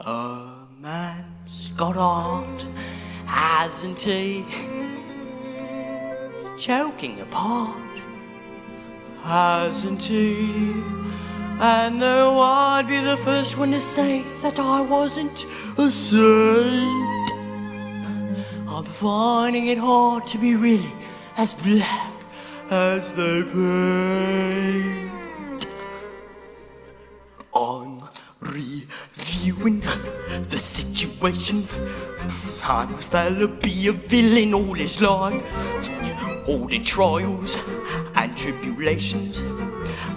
A man's got art, hasn't he? Choking apart, hasn't he? And though I'd be the first one to say that I wasn't a saint, I'm finding it hard to be really as black as they paint. I'm reviewing the situation. I'm a fella be a villain all his life, all the trials and tribulations.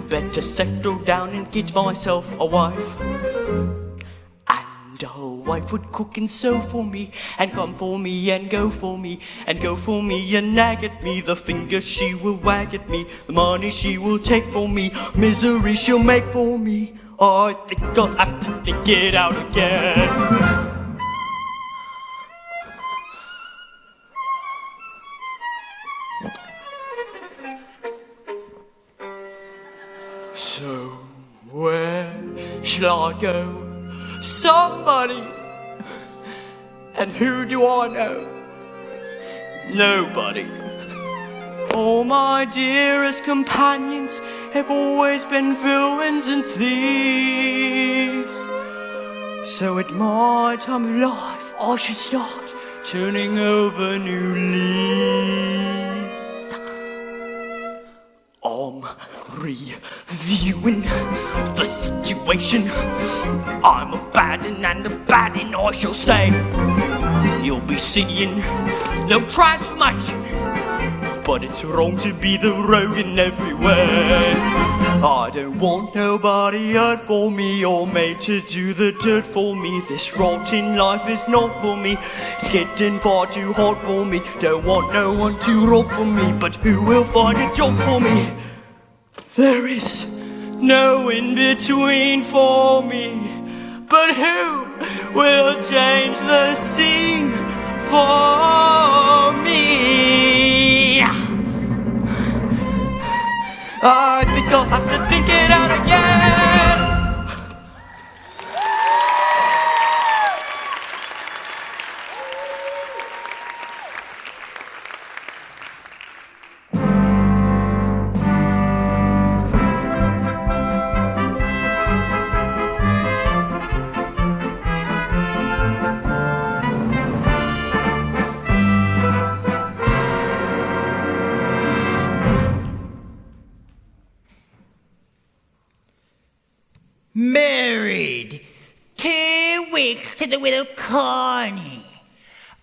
Better settle down and get myself a wife. And a wife would cook and sew for me, and come for me and go for me, and go for me and nag at me. The finger she will wag at me, the money she will take for me, misery she'll make for me. I think I'll have to think it out again. So where shall I go? Somebody. And who do I know? Nobody. All my dearest companions have always been villains and thieves. So at my time of life I should start turning over new leaves. I'm reviewing the situation. I'm a baddin' and a baddin' I shall stay. You'll be seeing no transformation, but it's wrong to be the rogue in every way. I don't want nobody hurt for me or made to do the dirt for me. This rotten life is not for me. It's getting far too hot for me. Don't want no one to rob for me, but who will find a job for me? There is no in between for me, but who will change the scene for me? I think I'll have to think it out again. Married 2 weeks to the widow Connie.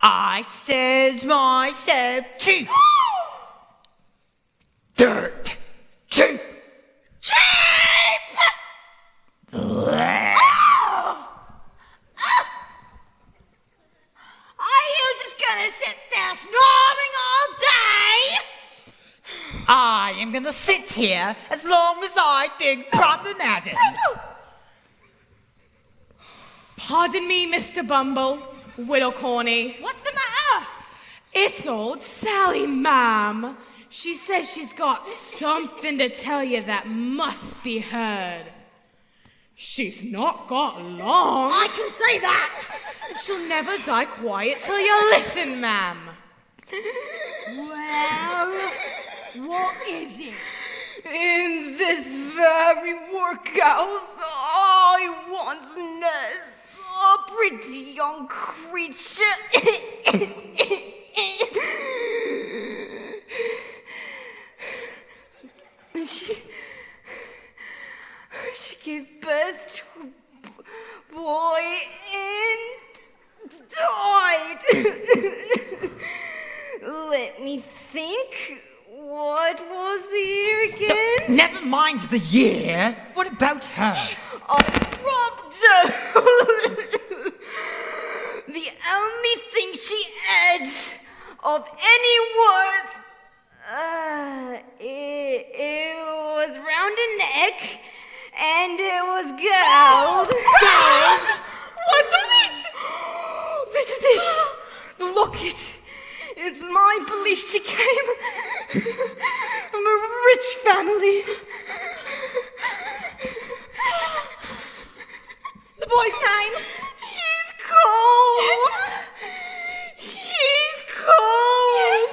I sold myself cheap. Dirt cheap. Are you just gonna sit there snoring all day? I am gonna sit here as long as I think proper, madam. Pardon me, Mr. Bumble, Widow Corny. What's the matter? It's old Sally, ma'am. She says she's got something to tell you that must be heard. She's not got long. I can say that. She'll never die quiet till you listen, ma'am. Well, what is it? In this very workhouse, I once nursed a pretty young creature. She gave birth to a boy in died. Let me think. What was the year again? Never mind the year. What about her? I robbed her. The only thing she had of any worth, it was round her neck, and it was gold. Gold? What of it? This is it. The locket. It's my belief she came from a rich family. The boy's name? He's cold. Yes. He's cold. Yes.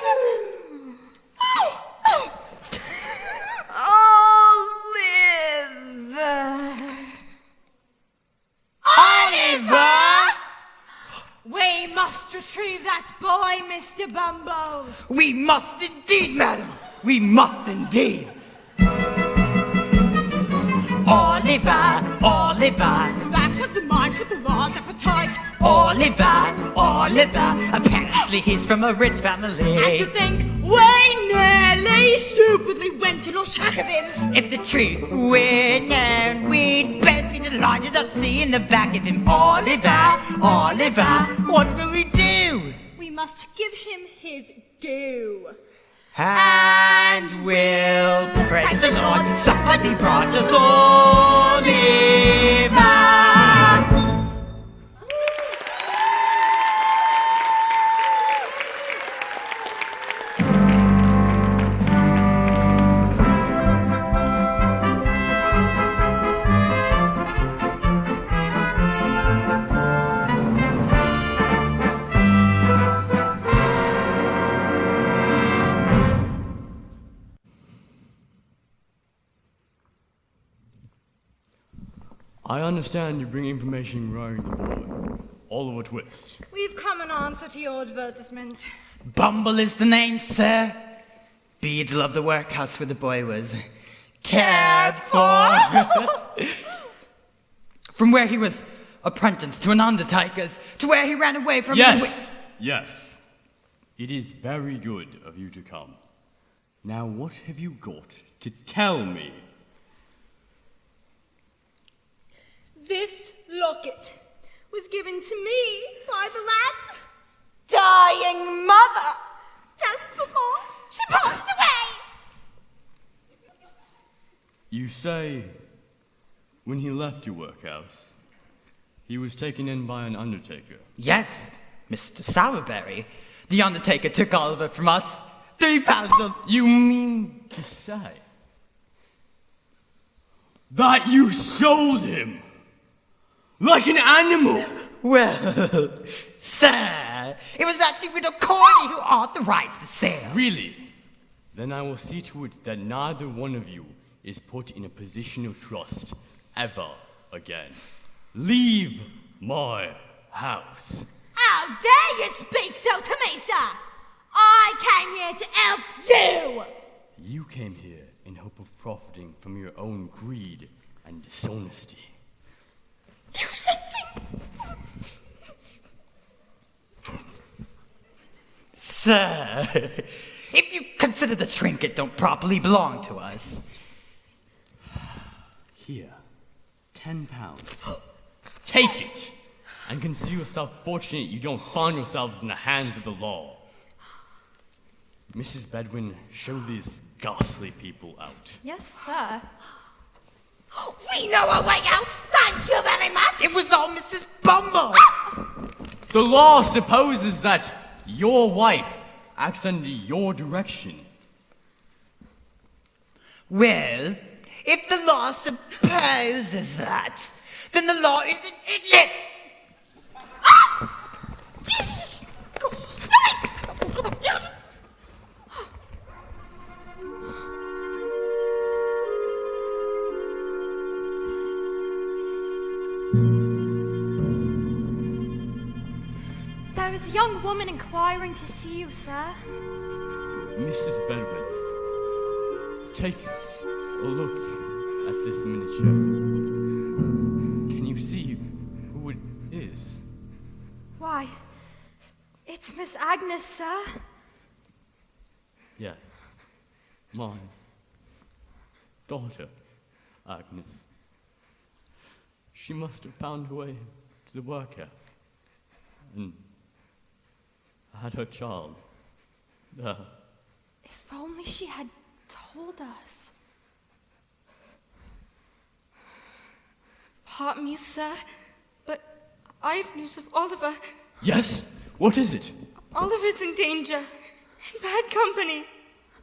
Oliver! We must retrieve that boy, Mr. Bumble. We must indeed, madam. We must indeed. Oliver, Oliver. Back with the mind, with the large appetite. Oliver, Oliver. Apparently he's from a rich family. And to think we nearly stupidly went and lost track of him. If the truth were known, we'd both be delighted at seeing the back of him. Oliver, Oliver, what will we do? We must give him his due. And we'll praise the Lord. Somebody brought us Oliver. I understand you bring information regarding the boy. Oliver Twist. We've come in answer to your advertisement. Bumble is the name, sir. Beads loved the workhouse where the boy was cared for. From where he was apprenticed to an undertaker's, to where he ran away from... Yes, yes. It is very good of you to come. Now what have you got to tell me? This locket was given to me by the lad's dying mother just before she passed away. You say, when he left your workhouse, he was taken in by an undertaker. Yes, Mr. Sourberry. The undertaker took Oliver from us. 3 pounds of... You mean to say that you sold him? Like an animal? Well, sir, it was actually Widow Corney who authorized the sale. Really? Then I will see to it that neither one of you is put in a position of trust ever again. Leave my house. How dare you speak so to me, sir? I came here to help you. You came here in hope of profiting from your own greed and dishonesty. Do something! Sir, if you consider the trinket don't properly belong to us. Here, 10 pounds. Take it, and consider yourself fortunate you don't find yourselves in the hands of the law. Mrs. Bedwin, show these ghastly people out. Yes, sir. We know a way out. Thank you very much. It was all Mrs. Bumble. The law supposes that your wife acts under your direction. Well, if the law supposes that, then the law is an idiot. There is a young woman inquiring to see you, sir. Mrs. Bedwin, take a look at this miniature. Can you see who it is? Why, Princess Agnes, sir? Yes, my daughter, Agnes. She must have found her way to the workhouse and had her child there. If only she had told us. Pardon me, sir, but I have news of Oliver. Yes? What is it? Oliver's in danger, in bad company.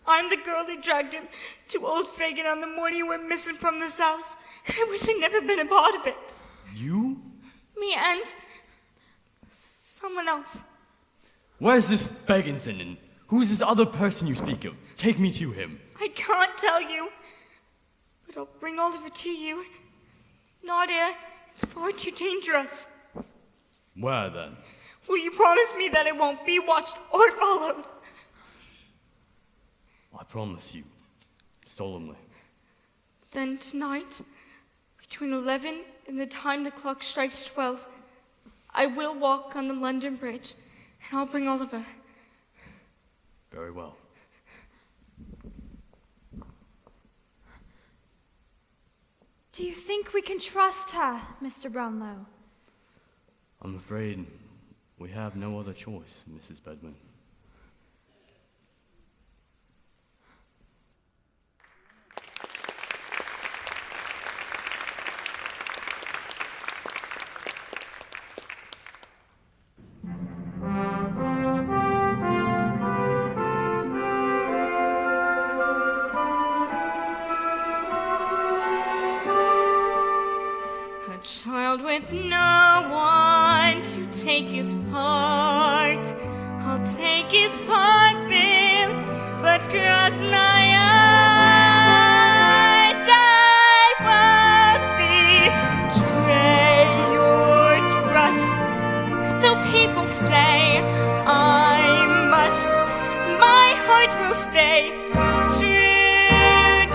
I'm the girl who dragged him to Old Fagin on the morning he went missing from this house. I wish I'd never been a part of it. You? Me and someone else. Where's this Beginson and who's this other person you speak of? Take me to him. I can't tell you, but I'll bring Oliver to you. Not here. It's far too dangerous. Where then? Will you promise me that it won't be watched or followed? I promise you, solemnly. Then tonight, between 11 and the time the clock strikes 12, I will walk on the London Bridge, and I'll bring Oliver. Very well. Do you think we can trust her, Mr. Brownlow? I'm afraid we have no other choice, Mrs. Bedman. A child with no one to take his part. I'll take his part, Bill, but cross my heart. I won't betray your trust. Though people say I must, my heart will stay true.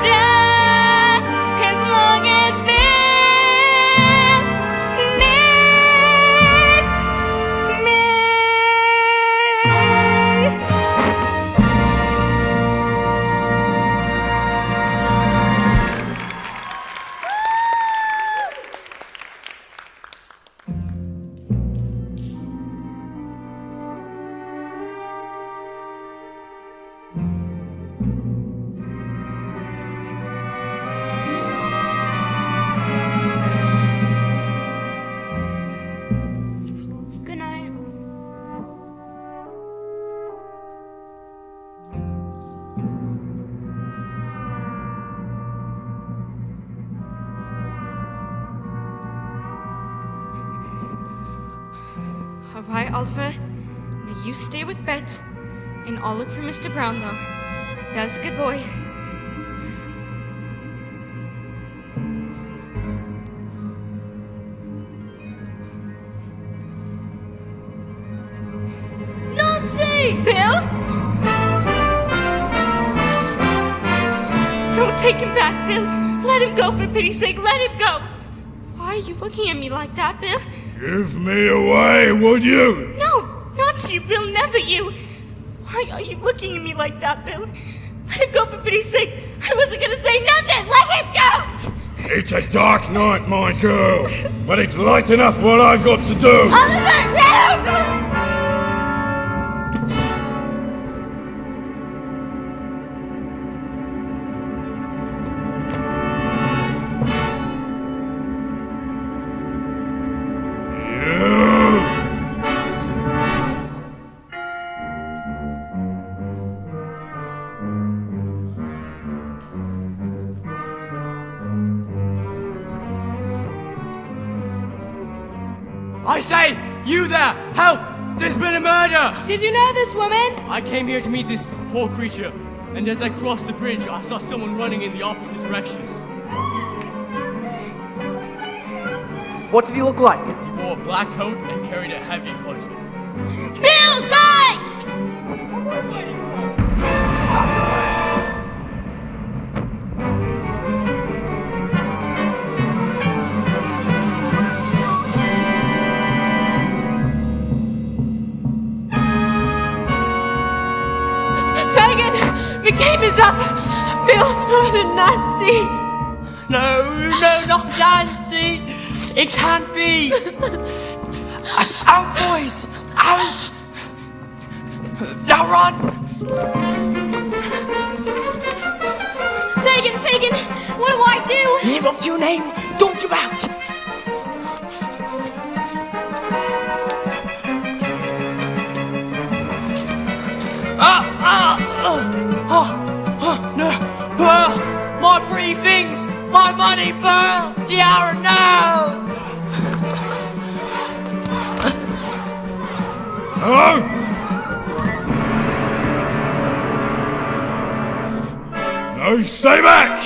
Death, as long as Good night. All right, Oliver. Now you stay with Bet, and I'll look for Mr. Brownlow. That's a good boy. Nancy! Bill? Don't take him back, Bill. Let him go, for pity's sake. Let him go. Why are you looking at me like that, Bill? Give me away, would you? No, not you, Bill. Never you. Why are you looking at me like that, Bill? Let him go, for pity's sake. I wasn't going to say nothing. Let him go. It's a dark night, my girl, but it's light enough what I've got to do. Oliver, no! I say, you there! Help! There's been a murder! Did you know this woman? I came here to meet this poor creature, and as I crossed the bridge, I saw someone running in the opposite direction. What did he look like? He wore a black coat and carried a heavy cudgel. Bill's eyes! time is up. Bill, Spurt, and Nancy. No, not Nancy. It can't be. Out, boys, out. Now run. Fagin, what do I do? Live up to your name. Don't you out. No, Pearl, my pretty things, my money, Pearl, Tiara, no! Hello? No, stay back!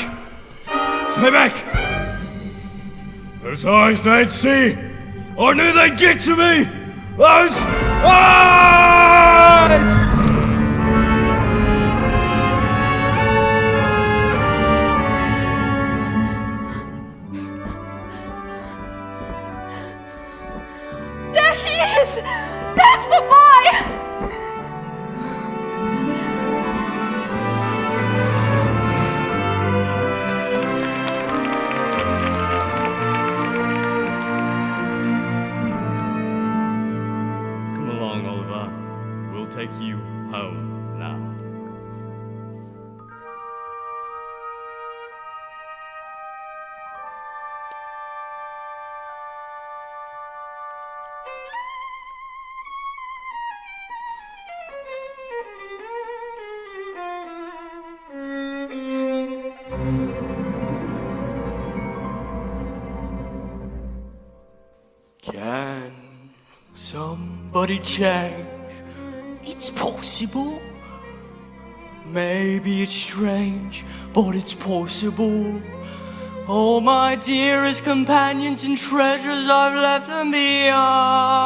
Stay back! Those eyes they'd see, I knew they'd get to me! Those eyes! There he is! That's the boy! Come along, Oliver. We'll take you home now. Can somebody change? It's possible. Maybe it's strange, but it's possible. All my dearest companions and treasures, I've left them behind.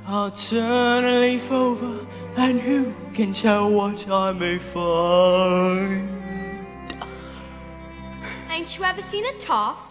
I'll turn a leaf over, and who can tell what I may find? Ain't you ever seen a toff?